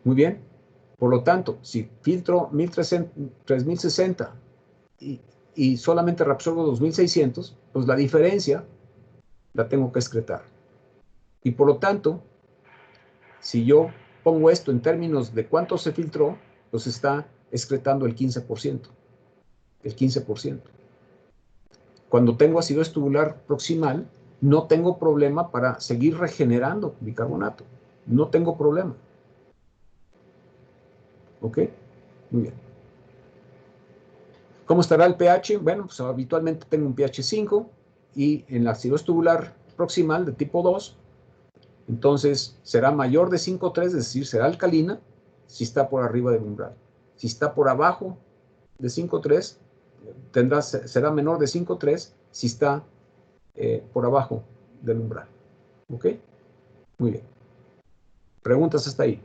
Muy bien, por lo tanto, si filtro 3.060 y solamente reabsorbo 2600, pues la diferencia la tengo que excretar. Y por lo tanto, si yo pongo esto en términos de cuánto se filtró, pues está excretando el 15%. El 15%. Cuando tengo acidosis tubular proximal, no tengo problema para seguir regenerando bicarbonato. No tengo problema. ¿Ok? Muy bien. ¿Cómo estará el pH? Bueno, pues habitualmente tengo un pH 5 y en la acidosis tubular proximal de tipo 2, entonces será mayor de 5,3, es decir, será alcalina si está por arriba del umbral. Si está por abajo de 5,3, será menor de 5,3 si está por abajo del umbral. ¿Ok? Muy bien. ¿Preguntas hasta ahí?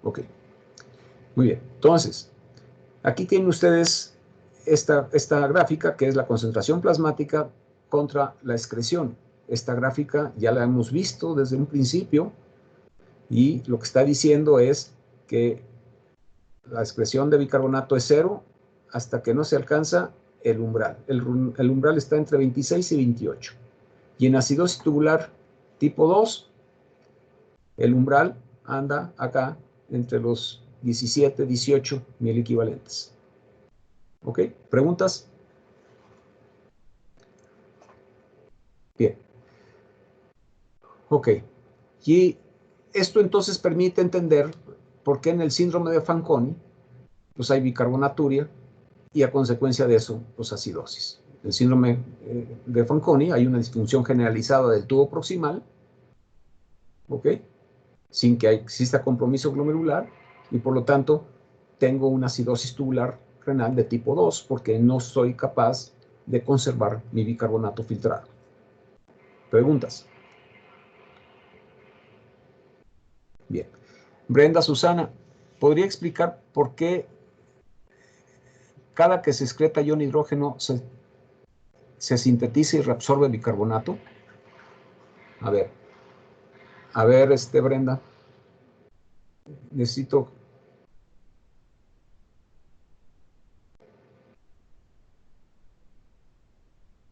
Ok. Muy bien. Entonces, aquí tienen ustedes esta gráfica que es la concentración plasmática contra la excreción. Esta gráfica ya la hemos visto desde un principio y lo que está diciendo es que la excreción de bicarbonato es 0 hasta que no se alcanza el umbral. El umbral está entre 26 y 28. Y en acidosis tubular tipo 2, el umbral anda acá entre los 17, 18 mil equivalentes. ¿Ok? ¿Preguntas? Bien. Ok. Y esto entonces permite entender por qué en el síndrome de Fanconi pues hay bicarbonaturia y a consecuencia de eso, pues acidosis. El síndrome de Fanconi hay una disfunción generalizada del tubo proximal, ¿ok? Sin que exista compromiso glomerular y por lo tanto tengo una acidosis tubular renal de tipo 2 porque no soy capaz de conservar mi bicarbonato filtrado. ¿Preguntas? Bien. Brenda Susana, ¿podría explicar por qué cada que se excreta ion hidrógeno se sintetiza y reabsorbe bicarbonato? A ver, Brenda, necesito...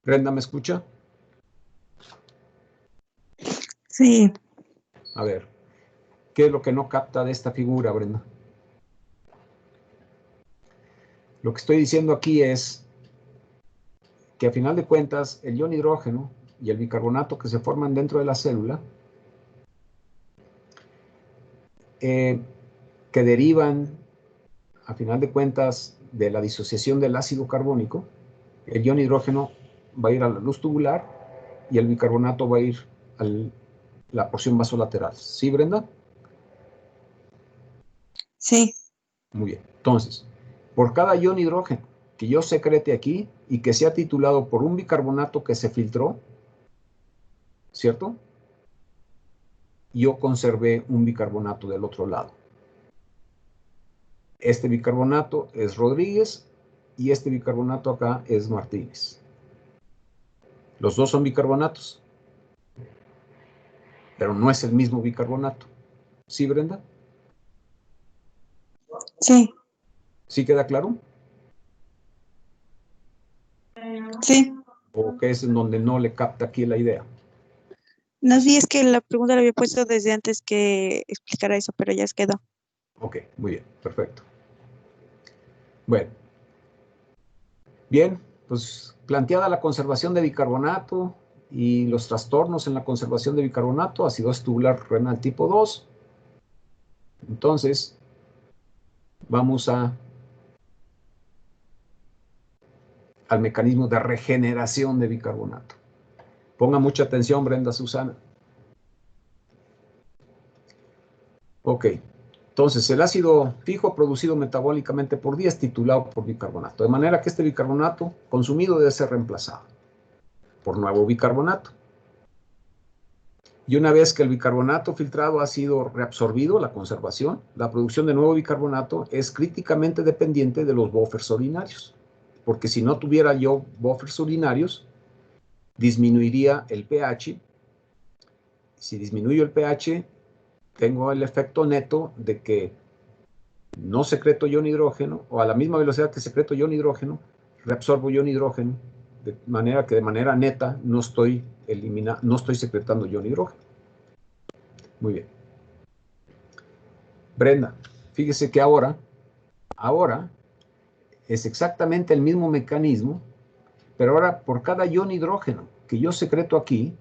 Brenda, ¿me escucha? Sí, A ver, ¿qué es lo que no capta de esta figura, Brenda? Lo que estoy diciendo aquí es que a final de cuentas el ion hidrógeno y el bicarbonato que se forman dentro de la célula, que derivan a final de cuentas de la disociación del ácido carbónico, el ion hidrógeno va a ir a la luz tubular y el bicarbonato va a ir a la porción vasolateral. ¿Sí, Brenda? sí, Muy bien. Entonces, por cada ion hidrógeno que yo secrete aquí y que sea titulado por un bicarbonato que se filtró, ¿cierto? Yo conservé un bicarbonato del otro lado. Este bicarbonato es Rodríguez y este bicarbonato acá es Martínez. Los dos son bicarbonatos, pero no es el mismo bicarbonato. ¿Sí, Brenda? sí, ¿Sí queda claro? sí. ¿O qué es en donde no le capta aquí la idea? No, sí, es que la pregunta la había puesto desde antes que explicara eso, pero ya quedó. Ok, muy bien, perfecto. Bueno, bien, pues planteada la conservación de bicarbonato y los trastornos en la conservación de bicarbonato, acidosis tubular renal tipo 2, entonces vamos al mecanismo de regeneración de bicarbonato. Ponga mucha atención, Brenda Susana. Ok, entonces el ácido fijo producido metabólicamente por día es titulado por bicarbonato, de manera que este bicarbonato consumido debe ser reemplazado por nuevo bicarbonato. Y una vez que el bicarbonato filtrado ha sido reabsorbido, la conservación, la producción de nuevo bicarbonato es críticamente dependiente de los buffers urinarios, porque si no tuviera yo buffers urinarios, disminuiría el pH. Si disminuyo el pH, tengo el efecto neto de que no secreto ion hidrógeno, o a la misma velocidad que secreto ion hidrógeno, reabsorbo ion hidrógeno, de manera que de manera neta no estoy secretando ion hidrógeno. Muy bien. Brenda, fíjese que ahora es exactamente el mismo mecanismo, pero ahora por cada ion hidrógeno que yo secreto aquí,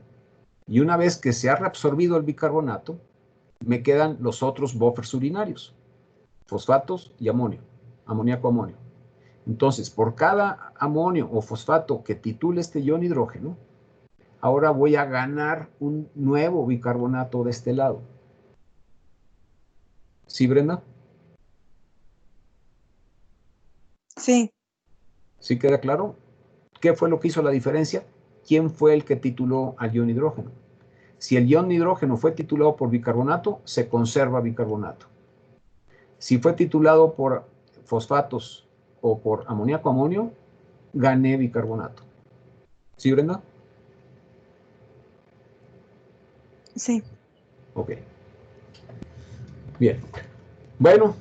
y una vez que se ha reabsorbido el bicarbonato, me quedan los otros buffers urinarios, fosfatos y amonio, amoníaco-amonio. Entonces, por cada amonio o fosfato que titule este ion hidrógeno, ahora voy a ganar un nuevo bicarbonato de este lado. ¿Sí, Brenda? Sí, ¿Sí queda claro? ¿Qué fue lo que hizo la diferencia? ¿Quién fue el que tituló al ion hidrógeno? Si el ion hidrógeno fue titulado por bicarbonato, se conserva bicarbonato. Si fue titulado por fosfatos o por amoníaco-amonio, gané bicarbonato. ¿Sí, Brenda? sí. Ok. Bien. Bueno,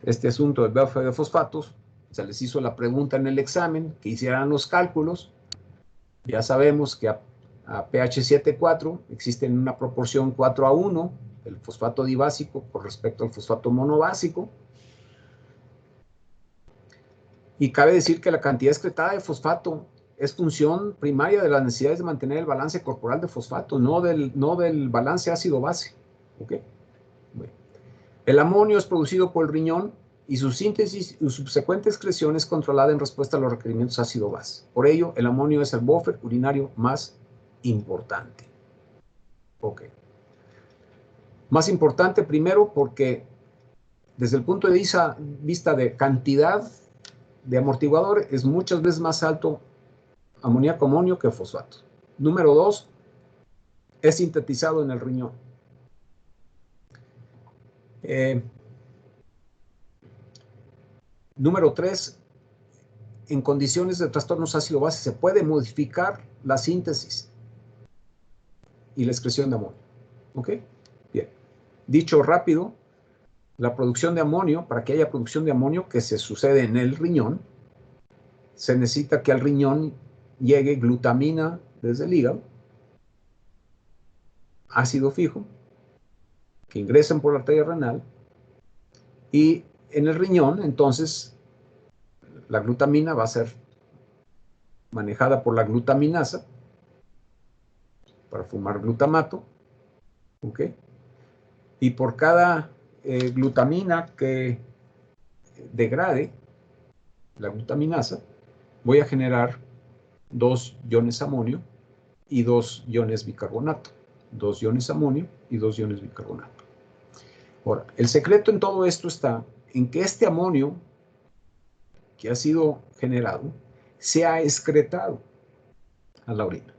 este asunto del buffer de fosfatos, se les hizo la pregunta en el examen, que hicieran los cálculos. Ya sabemos que a pH 7,4 existe en una proporción 4:1 el fosfato dibásico con respecto al fosfato monobásico. Y cabe decir que la cantidad excretada de fosfato es función primaria de las necesidades de mantener el balance corporal de fosfato, no del balance ácido-base. ¿Okay? Bueno. El amonio es producido por el riñón y su síntesis y subsecuente excreción es controlada en respuesta a los requerimientos ácido-base. Por ello, el amonio es el buffer urinario más importante. Ok. Más importante primero porque desde el punto de vista de cantidad de amortiguador es muchas veces más alto amoníaco-amonio que fosfato. Número 2, es sintetizado en el riñón. Número 3, en condiciones de trastornos ácido-base se puede modificar la síntesis y la excreción de amonio. ¿Ok? Bien. Dicho rápido, la producción de amonio, para que haya producción de amonio que se sucede en el riñón, se necesita que al riñón llegue glutamina desde el hígado, ácido fijo, que ingresen por la arteria renal, y en el riñón, entonces, la glutamina va a ser manejada por la glutaminasa para formar glutamato, ¿ok? Y por cada glutamina que degrade la glutaminasa, voy a generar 2 iones amonio y 2 iones bicarbonato. 2 iones amonio y 2 iones bicarbonato. Ahora, el secreto en todo esto está en que este amonio que ha sido generado se ha excretado a la orina.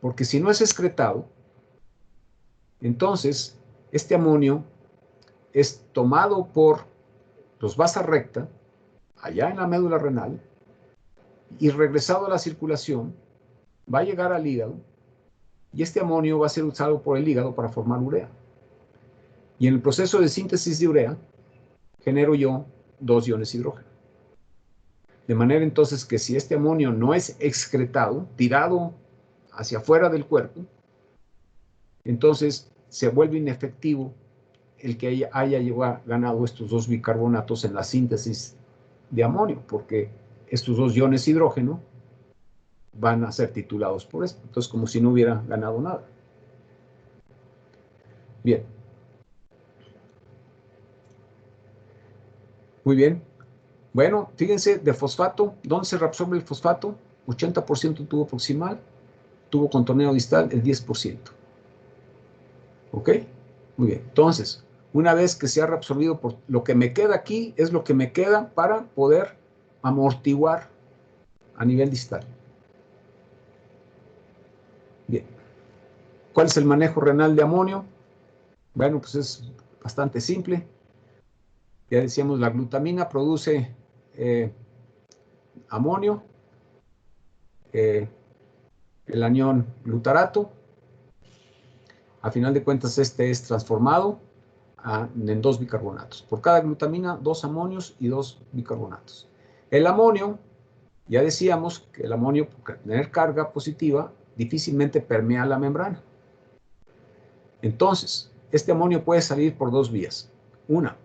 Porque si no es excretado, entonces este amonio es tomado por los vasa recta, allá en la médula renal, y regresado a la circulación, va a llegar al hígado, y este amonio va a ser usado por el hígado para formar urea. Y en el proceso de síntesis de urea, genero yo 2 iones hidrógeno. De manera entonces que si este amonio no es excretado, tirado hacia afuera del cuerpo, entonces se vuelve inefectivo el que haya ganado estos 2 bicarbonatos en la síntesis de amonio, porque estos 2 iones hidrógeno van a ser titulados por esto. Entonces, como si no hubiera ganado nada. Bien. Muy bien. Bueno, fíjense, de fosfato, ¿dónde se reabsorbe el fosfato? 80% tubo proximal, tubo contorneo distal, el 10%. ¿Ok? Muy bien. Entonces, una vez que se ha reabsorbido, por lo que me queda aquí es lo que me queda para poder amortiguar a nivel distal. Bien. ¿Cuál es el manejo renal de amonio? Bueno, pues es bastante simple. Ya decíamos, la glutamina produce amonio, el anión glutarato, a final de cuentas este es transformado en 2 bicarbonatos. Por cada glutamina, 2 amonios y 2 bicarbonatos. El amonio, ya decíamos que el amonio, por tener carga positiva, difícilmente permea la membrana. Entonces, este amonio puede salir por 2 vías. Una,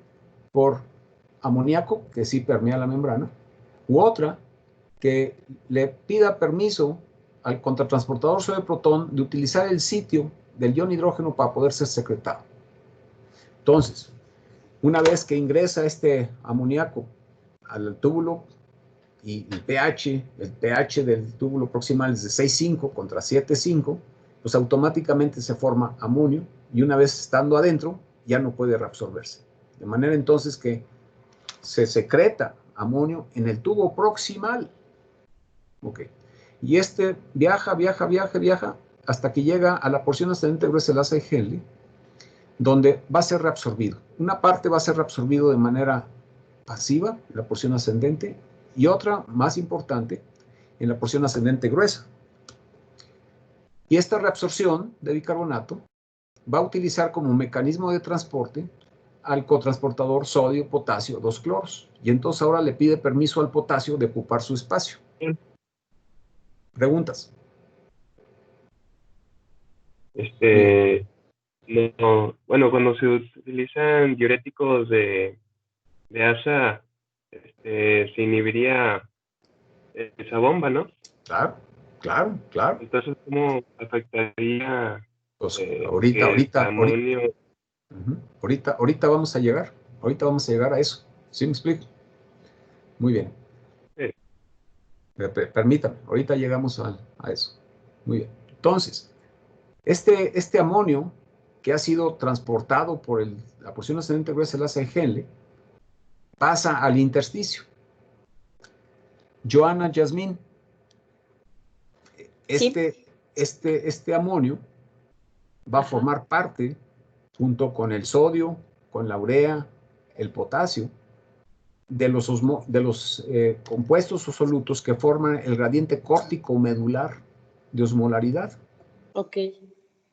por amoníaco, que sí permea la membrana, u otra, que le pida permiso al contratransportador sodio-protón de utilizar el sitio del ion hidrógeno para poder ser secretado. Entonces, una vez que ingresa este amoníaco al túbulo y el pH del túbulo proximal es de 6,5 contra 7,5, pues automáticamente se forma amonio y una vez estando adentro ya no puede reabsorberse. De manera entonces que se secreta amonio en el tubo proximal. Ok. Y este viaja hasta que llega a la porción ascendente gruesa del asa de Henle, donde va a ser reabsorbido. Una parte va a ser reabsorbido de manera pasiva, en la porción ascendente, y otra, más importante, en la porción ascendente gruesa. Y esta reabsorción de bicarbonato va a utilizar como mecanismo de transporte al cotransportador sodio-potasio 2-cloros. Y entonces ahora le pide permiso al potasio de ocupar su espacio. ¿Preguntas? No, bueno, cuando se utilizan diuréticos de asa, se inhibiría esa bomba, ¿no? Claro. Entonces, ¿cómo afectaría Pues que el amonio? ahorita vamos a llegar. Ahorita vamos a llegar a eso. ¿Sí me explico? Muy bien. Sí. Permítame, ahorita llegamos a eso. Muy bien. Entonces, este amonio que ha sido transportado por la porción ascendente gruesa del asa de Henle pasa al intersticio. Joana, Yasmín, este amonio va a formar parte, junto con el sodio, con la urea, el potasio, de los compuestos o solutos que forman el gradiente córtico medular de osmolaridad. Ok.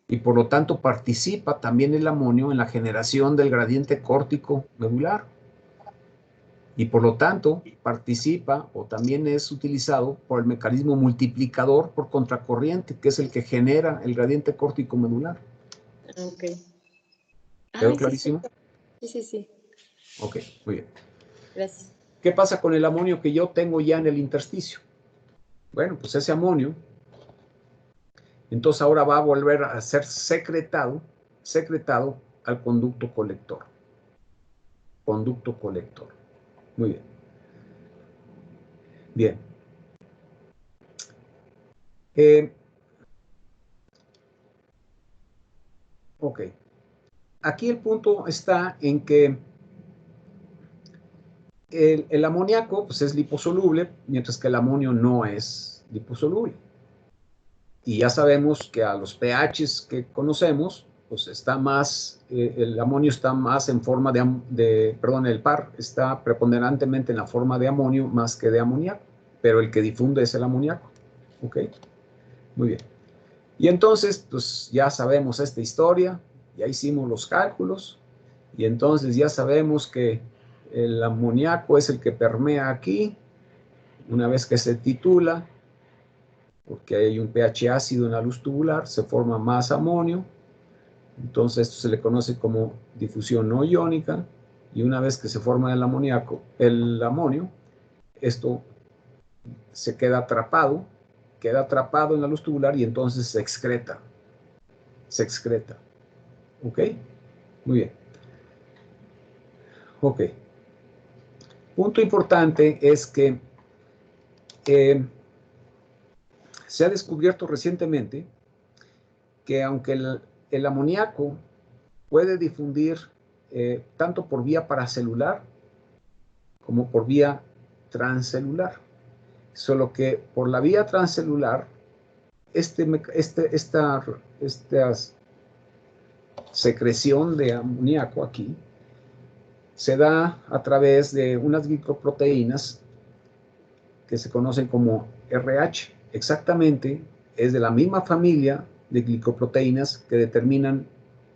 Y por lo tanto participa también el amonio en la generación del gradiente córtico medular. Y por lo tanto participa o también es utilizado por el mecanismo multiplicador por contracorriente, que es el que genera el gradiente córtico medular. Ok. ¿Quedó clarísimo? Sí. Ok, muy bien. Gracias. ¿Qué pasa con el amonio que yo tengo ya en el intersticio? Bueno, pues ese amonio, entonces ahora va a volver a ser secretado al conducto colector. Conducto colector. Muy bien. Bien. Ok. Aquí el punto está en que el amoníaco pues, es liposoluble, mientras que el amonio no es liposoluble. Y ya sabemos que a los pHs que conocemos, pues está más, el amonio está más en forma el par está preponderantemente en la forma de amonio más que de amoníaco, pero el que difunde es el amoníaco. ¿Ok? Muy bien. Y entonces, pues ya sabemos esta historia, ya hicimos los cálculos, y entonces ya sabemos que el amoníaco es el que permea aquí, una vez que se titula, porque hay un pH ácido en la luz tubular, se forma más amonio, entonces esto se le conoce como difusión no iónica, y una vez que se forma el amonio, esto se queda atrapado en la luz tubular y entonces se excreta. ¿Ok? Muy bien. Ok. Punto importante es que se ha descubierto recientemente que aunque el amoníaco puede difundir tanto por vía paracelular como por vía transcelular, solo que por la vía transcelular esta secreción de amoníaco aquí se da a través de unas glicoproteínas que se conocen como RH. Exactamente, es de la misma familia de glicoproteínas que determinan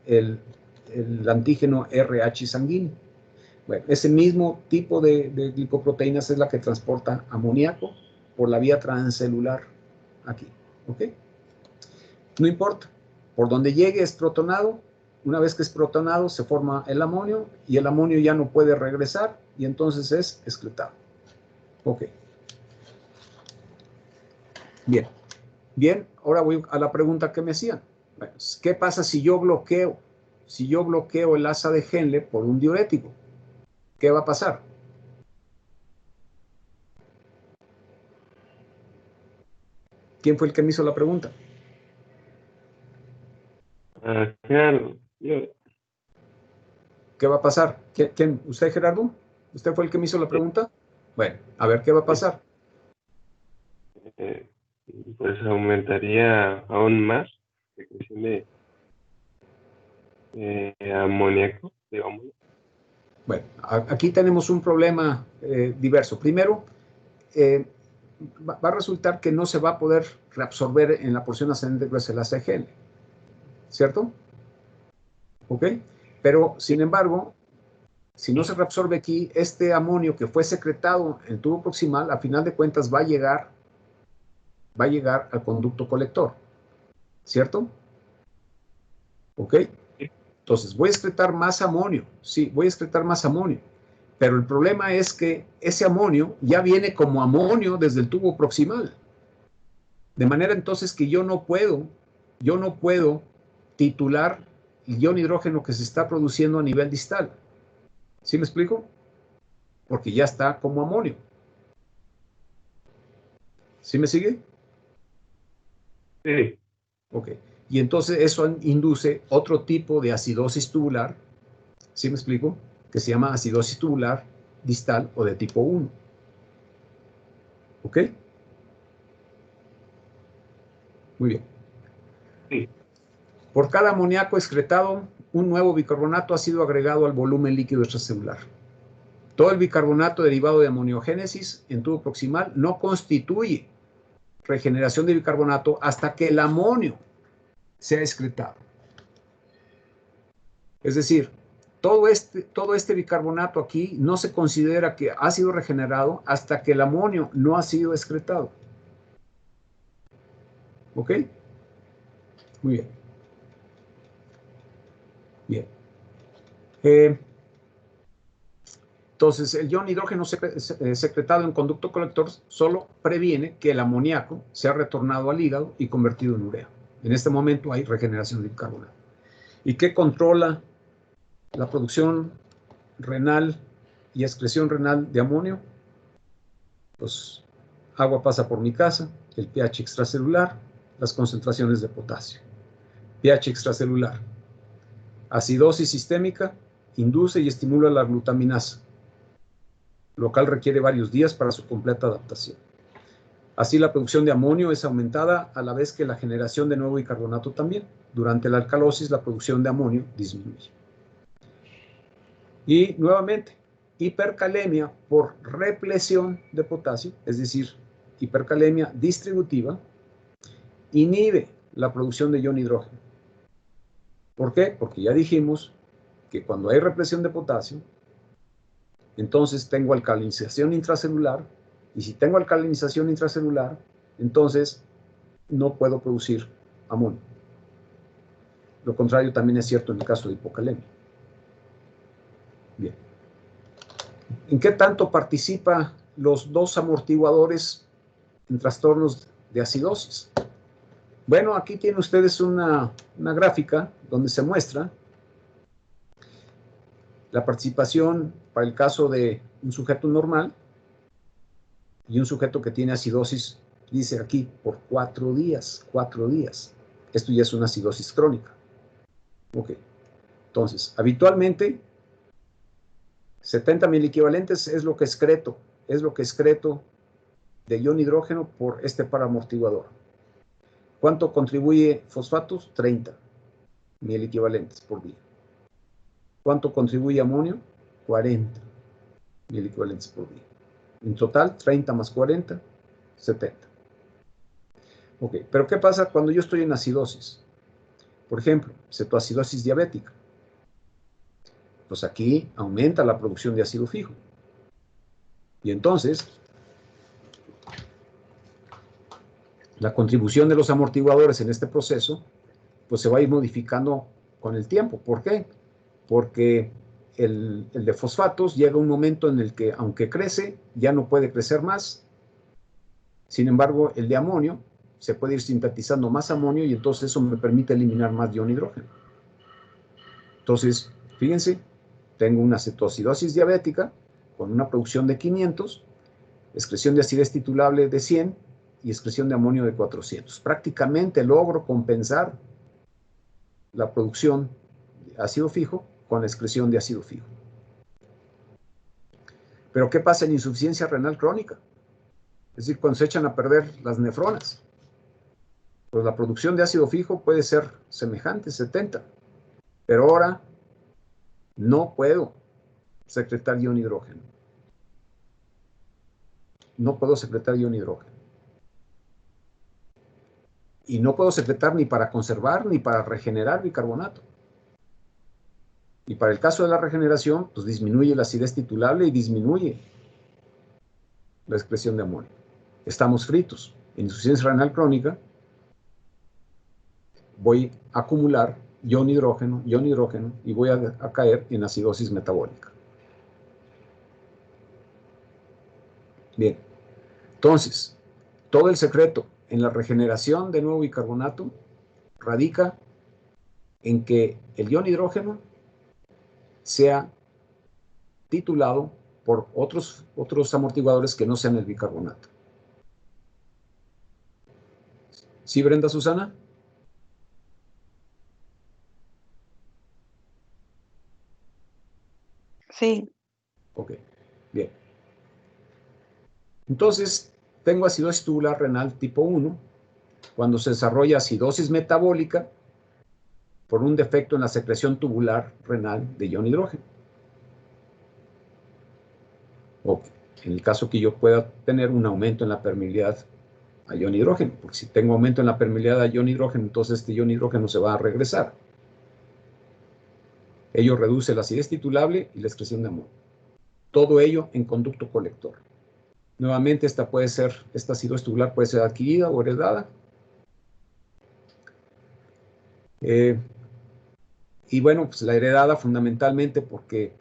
el antígeno RH sanguíneo. Bueno, ese mismo tipo de glicoproteínas es la que transporta amoníaco por la vía transcelular aquí, ¿ok? No importa, por donde llegue es protonado. Una vez que es protonado se forma el amonio y el amonio ya no puede regresar y entonces es excretado. Ok. Bien. Bien, ahora voy a la pregunta que me hacían. Bueno, ¿qué pasa si yo bloqueo el asa de Henle por un diurético? ¿Qué va a pasar? ¿Quién fue el que me hizo la pregunta? Claro, yo. ¿Qué va a pasar? ¿Quién? ¿Usted, Gerardo? ¿Usted fue el que me hizo la pregunta? Bueno, a ver, ¿qué va a pasar? Pues aumentaría aún más la secreción de amoníaco, digamos. Bueno, aquí tenemos un problema diverso. Primero, va a resultar que no se va a poder reabsorber en la porción ascendente gruesa el asa de Henle, ¿cierto? ¿Ok? Pero, sin embargo, si no se reabsorbe aquí, este amonio que fue secretado en el tubo proximal, a final de cuentas va a llegar al conducto colector, ¿cierto? ¿Ok? Entonces, voy a excretar más amonio, sí, voy a excretar más amonio, pero el problema es que ese amonio ya viene como amonio desde el tubo proximal, de manera entonces que yo no puedo titular el ion hidrógeno que se está produciendo a nivel distal. ¿Sí me explico? Porque ya está como amonio. ¿Sí me sigue? Sí. Ok. Y entonces eso induce otro tipo de acidosis tubular, ¿sí me explico? Que se llama acidosis tubular distal o de tipo 1. ¿Ok? Muy bien. Sí. Por cada amoníaco excretado, un nuevo bicarbonato ha sido agregado al volumen líquido extracelular. Todo el bicarbonato derivado de amoniogénesis en tubo proximal no constituye regeneración de bicarbonato hasta que el amonio sea excretado. Es decir, todo este bicarbonato aquí no se considera que ha sido regenerado hasta que el amonio no ha sido excretado. ¿Ok? Muy bien. Bien. Entonces, el ion hidrógeno secretado en conducto colector solo previene que el amoníaco sea retornado al hígado y convertido en urea. En este momento hay regeneración de bicarbonato. ¿Y qué controla la producción renal y excreción renal de amonio? Pues agua pasa por mi casa, el pH extracelular, las concentraciones de potasio. pH extracelular. Acidosis sistémica induce y estimula la glutaminasa. Local requiere varios días para su completa adaptación. Así la producción de amonio es aumentada a la vez que la generación de nuevo bicarbonato también. Durante la alcalosis la producción de amonio disminuye. Y nuevamente, hipercalemia por represión de potasio, es decir, hipercalemia distributiva, inhibe la producción de ion hidrógeno. ¿Por qué? Porque ya dijimos que cuando hay represión de potasio, entonces tengo alcalinización intracelular, y si tengo alcalinización intracelular, entonces no puedo producir amonio. Lo contrario también es cierto en el caso de hipocalemia. Bien. ¿En qué tanto participa los dos amortiguadores en trastornos de acidosis? Bueno, aquí tienen ustedes una gráfica donde se muestra la participación para el caso de un sujeto normal y un sujeto que tiene acidosis, dice aquí, por 4 días. 4 días. Esto ya es una acidosis crónica. Ok. Entonces, habitualmente, 70 miliequivalentes es lo que excreto de ion hidrógeno por este paramortiguador. ¿Cuánto contribuye fosfatos? 30 miliequivalentes por día. ¿Cuánto contribuye amonio? 40 miliequivalentes por día. En total, 30 más 40, 70. Ok, pero ¿qué pasa cuando yo estoy en acidosis? Por ejemplo, cetoacidosis diabética. Pues aquí aumenta la producción de ácido fijo. Y entonces, la contribución de los amortiguadores en este proceso, pues se va a ir modificando con el tiempo. ¿Por qué? Porque el de fosfatos llega un momento en el que, aunque crece, ya no puede crecer más. Sin embargo, el de amonio, se puede ir sintetizando más amonio y entonces eso me permite eliminar más ion hidrógeno. Entonces, fíjense, tengo una cetoacidosis diabética con una producción de 500, excreción de acidez titulable de 100 y excreción de amonio de 400. Prácticamente logro compensar la producción de ácido fijo con la excreción de ácido fijo. Pero ¿qué pasa en insuficiencia renal crónica? Es decir, cuando se echan a perder las nefronas, pues la producción de ácido fijo puede ser semejante, 70, pero ahora no puedo secretar ion hidrógeno. No puedo secretar ion hidrógeno. Y no puedo secretar ni para conservar ni para regenerar bicarbonato. Y para el caso de la regeneración, pues disminuye la acidez titulable y disminuye la excreción de amonio. Estamos fritos. En insuficiencia renal crónica voy a acumular ion hidrógeno, y voy a caer en acidosis metabólica. Bien, entonces, todo el secreto en la regeneración de nuevo bicarbonato radica en que el ion hidrógeno sea titulado por otros amortiguadores que no sean el bicarbonato. ¿Sí, Brenda, Susana? Sí. Ok, bien. Entonces, tengo acidosis tubular renal tipo 1, cuando se desarrolla acidosis metabólica por un defecto en la secreción tubular renal de ion hidrógeno. O en el caso que yo pueda tener un aumento en la permeabilidad a ion hidrógeno, porque si tengo aumento en la permeabilidad a ion hidrógeno, entonces este ion hidrógeno se va a regresar. Ello reduce la acidez titulable y la excreción de amonio. Todo ello en conducto colector. Nuevamente, esta acidosis tubular puede ser adquirida o heredada. Y bueno, pues la heredada fundamentalmente porque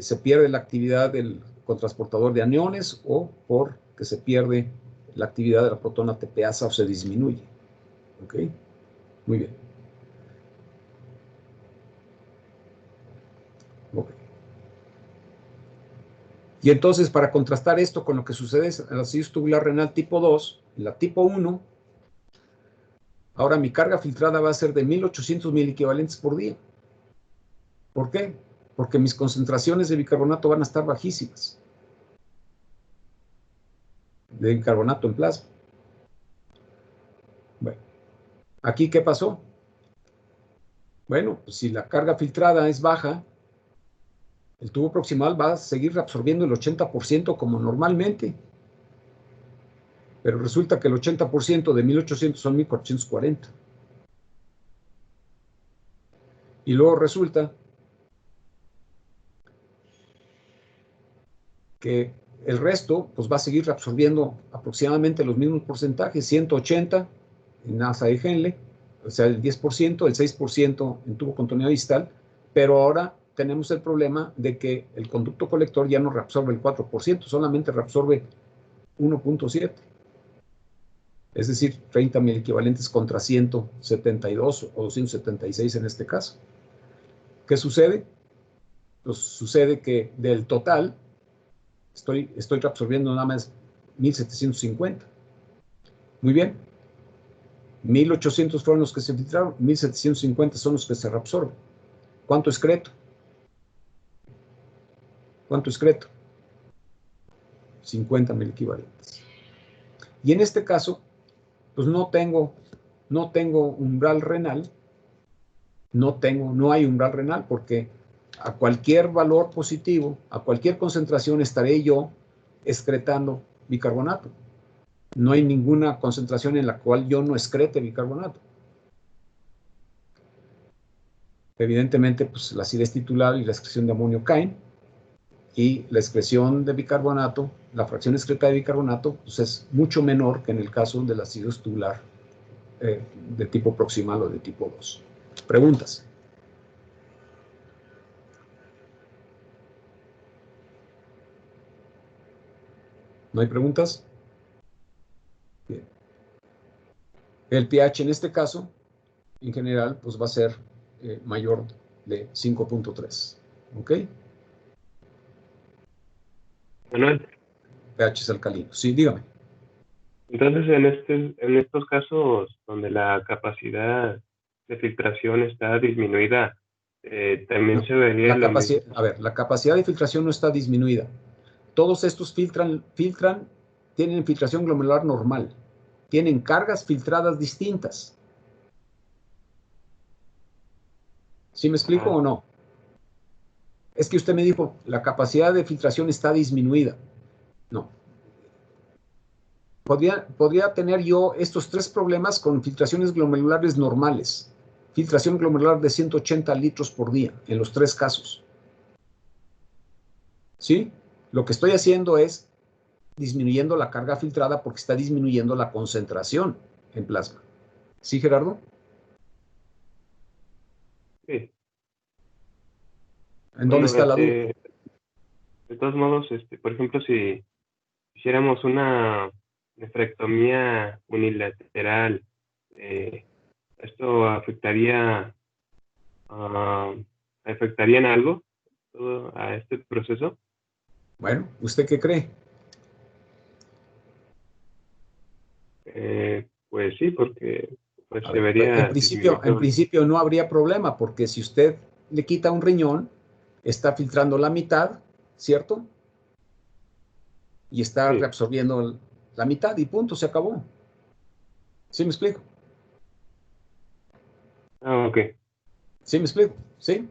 se pierde la actividad del cotransportador de aniones o porque se pierde la actividad de la protona TPasa o se disminuye. ¿Ok? Muy bien. Ok. Y entonces, para contrastar esto con lo que sucede en la acidosis tubular renal tipo 2, en la tipo 1, ahora mi carga filtrada va a ser de 1800 miliequivalentes por día. ¿Por qué? Porque mis concentraciones de bicarbonato van a estar bajísimas. De bicarbonato en plasma. Bueno, ¿aquí qué pasó? Bueno, pues si la carga filtrada es baja, el tubo proximal va a seguir absorbiendo el 80% como normalmente. Pero resulta que el 80% de 1800 son 1440. Y luego resulta que el resto pues va a seguir absorbiendo aproximadamente los mismos porcentajes, 180 en NASA de Henle, o sea, el 10%, el 6% en tubo contenido distal, pero ahora tenemos el problema de que el conducto colector ya no reabsorbe el 4%, solamente reabsorbe 1.7. Es decir, 30 miliequivalentes contra 172 o 276 en este caso. ¿Qué sucede? Pues sucede que del total estoy reabsorbiendo nada más 1750. Muy bien. 1800 fueron los que se filtraron, 1750 son los que se reabsorben. ¿Cuánto excreto? ¿Cuánto excreto? 50 miliequivalentes. Y en este caso, pues no tengo umbral renal, no hay umbral renal porque a cualquier valor positivo, a cualquier concentración estaré yo excretando bicarbonato. No hay ninguna concentración en la cual yo no excrete bicarbonato. evidentemente, pues la acidez titular y la excreción de amonio caen, y la excreción de bicarbonato, la fracción excreta de bicarbonato, pues es mucho menor que en el caso de la acidez tubular de tipo proximal o de tipo 2. ¿Preguntas? ¿No hay preguntas? Bien. El pH en este caso, en general, pues va a ser mayor de 5.3. ¿Ok? Manuel, pH es alcalino. Sí, dígame. entonces en estos casos donde la capacidad de filtración está disminuida, también No, se vería lo mismo. a ver, la capacidad de filtración no está disminuida. Todos estos filtran, tienen filtración glomerular normal. Tienen cargas filtradas distintas. ¿Sí me explico Ah, o no? Es que usted me dijo, la capacidad de filtración está disminuida. No. Podría tener yo estos tres problemas con filtraciones glomerulares normales. Filtración glomerular de 180 litros por día, en los tres casos. ¿Sí? Lo que estoy haciendo es disminuyendo la carga filtrada porque está disminuyendo la concentración en plasma. ¿Sí, Gerardo? sí. ¿En dónde Bueno, está la duda? de todos modos, por ejemplo, si hiciéramos una nefrectomía unilateral, ¿esto afectaría en algo a este proceso? Bueno, ¿usted qué cree? Pues sí, porque pues A se ver, pues, vería en disminuido. principio no habría problema, porque si usted le quita un riñón, está filtrando la mitad, ¿cierto? Y está Sí. reabsorbiendo la mitad y punto, se acabó. ¿Sí me explico? Ah, ok. ¿Sí me explico? ¿Sí?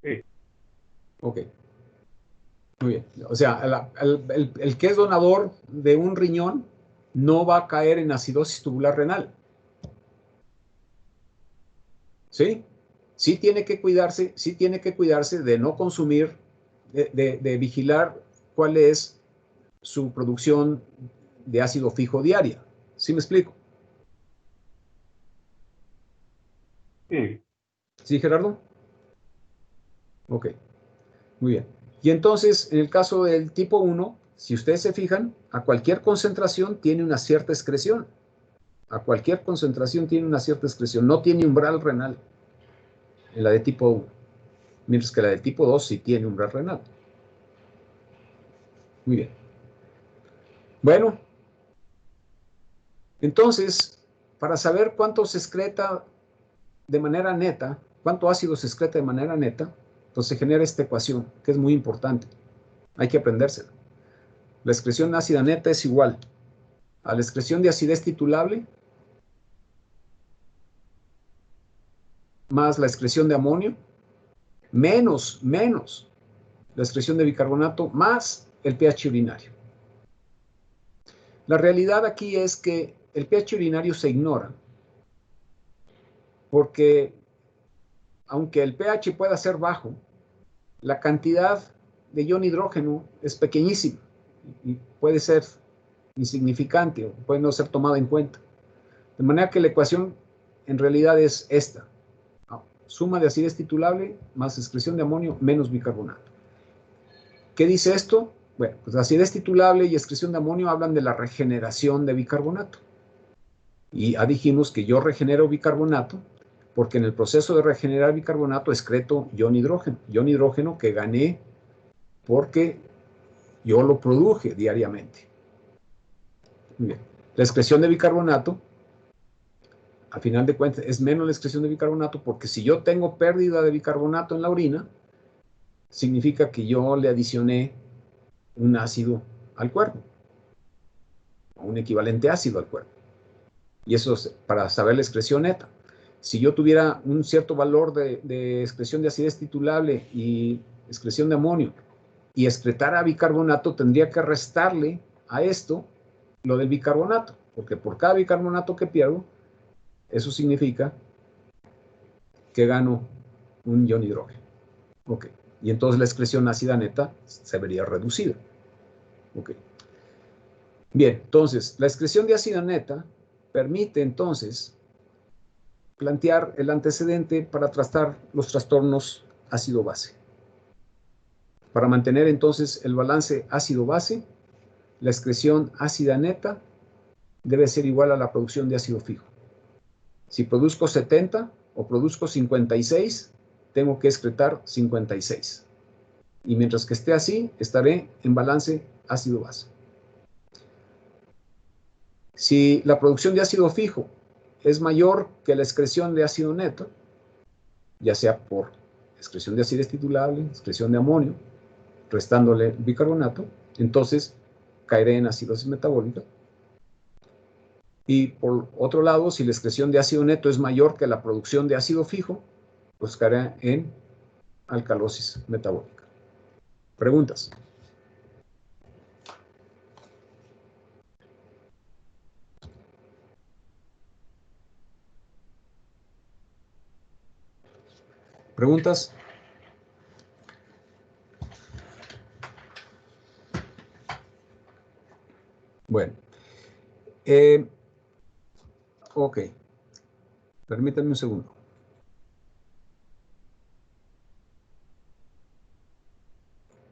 Sí. Ok, muy bien. O sea, el que es donador de un riñón no va a caer en acidosis tubular renal. ¿Sí? Sí tiene que cuidarse de no consumir, de vigilar cuál es su producción de ácido fijo diaria. ¿Sí me explico? Sí. ¿Sí, Gerardo? Ok, muy bien. Y entonces, en el caso del tipo 1, si ustedes se fijan, a cualquier concentración tiene una cierta excreción. A cualquier concentración tiene una cierta excreción. No tiene umbral renal en la de tipo 1, mientras que la de tipo 2 sí tiene umbral renal. Muy bien. Bueno, entonces, para saber cuánto se excreta de manera neta, cuánto ácido se excreta de manera neta, pues se genera esta ecuación, que es muy importante. Hay que aprendérsela. La excreción ácida neta es igual a la excreción de acidez titulable más la excreción de amonio, menos la excreción de bicarbonato, más el pH urinario. La realidad aquí es que el pH urinario se ignora, porque aunque el pH pueda ser bajo, la cantidad de ion hidrógeno es pequeñísima y puede ser insignificante o puede no ser tomada en cuenta. De manera que la ecuación en realidad es esta: suma de acidez titulable más excreción de amonio menos bicarbonato. ¿Qué dice esto? Bueno, pues acidez titulable y excreción de amonio hablan de la regeneración de bicarbonato. Y ya dijimos que yo regenero bicarbonato porque en el proceso de regenerar bicarbonato excreto ion hidrógeno que gané porque yo lo produje diariamente. Bien. La excreción de bicarbonato, a final de cuentas, es menos la excreción de bicarbonato porque si yo tengo pérdida de bicarbonato en la orina, significa que yo le adicioné un ácido al cuerpo, o un equivalente ácido al cuerpo. Y eso es para saber la excreción neta. Si yo tuviera un cierto valor de excreción de acidez titulable y excreción de amonio y excretara bicarbonato, tendría que restarle a esto lo del bicarbonato, porque por cada bicarbonato que pierdo, Eso significa que gano un ion hidrógeno. Ok. Y entonces la excreción ácida neta se vería reducida. Ok. Bien, entonces, la excreción de ácido neta permite entonces plantear el antecedente para tratar los trastornos ácido-base. Para mantener entonces el balance ácido-base, la excreción ácida neta debe ser igual a la producción de ácido fijo. Si produzco 70 o produzco 56, tengo que excretar 56. Y mientras que esté así, estaré en balance ácido-base. Si la producción de ácido fijo es mayor que la excreción de ácido neto, ya sea por excreción de ácido titulable, excreción de amonio, restándole bicarbonato, entonces caeré en acidosis metabólica. Y por otro lado, si la excreción de ácido neto es mayor que la producción de ácido fijo, pues caerá en alcalosis metabólica. ¿Preguntas? ¿Preguntas? Bueno. Ok. Permítanme un segundo.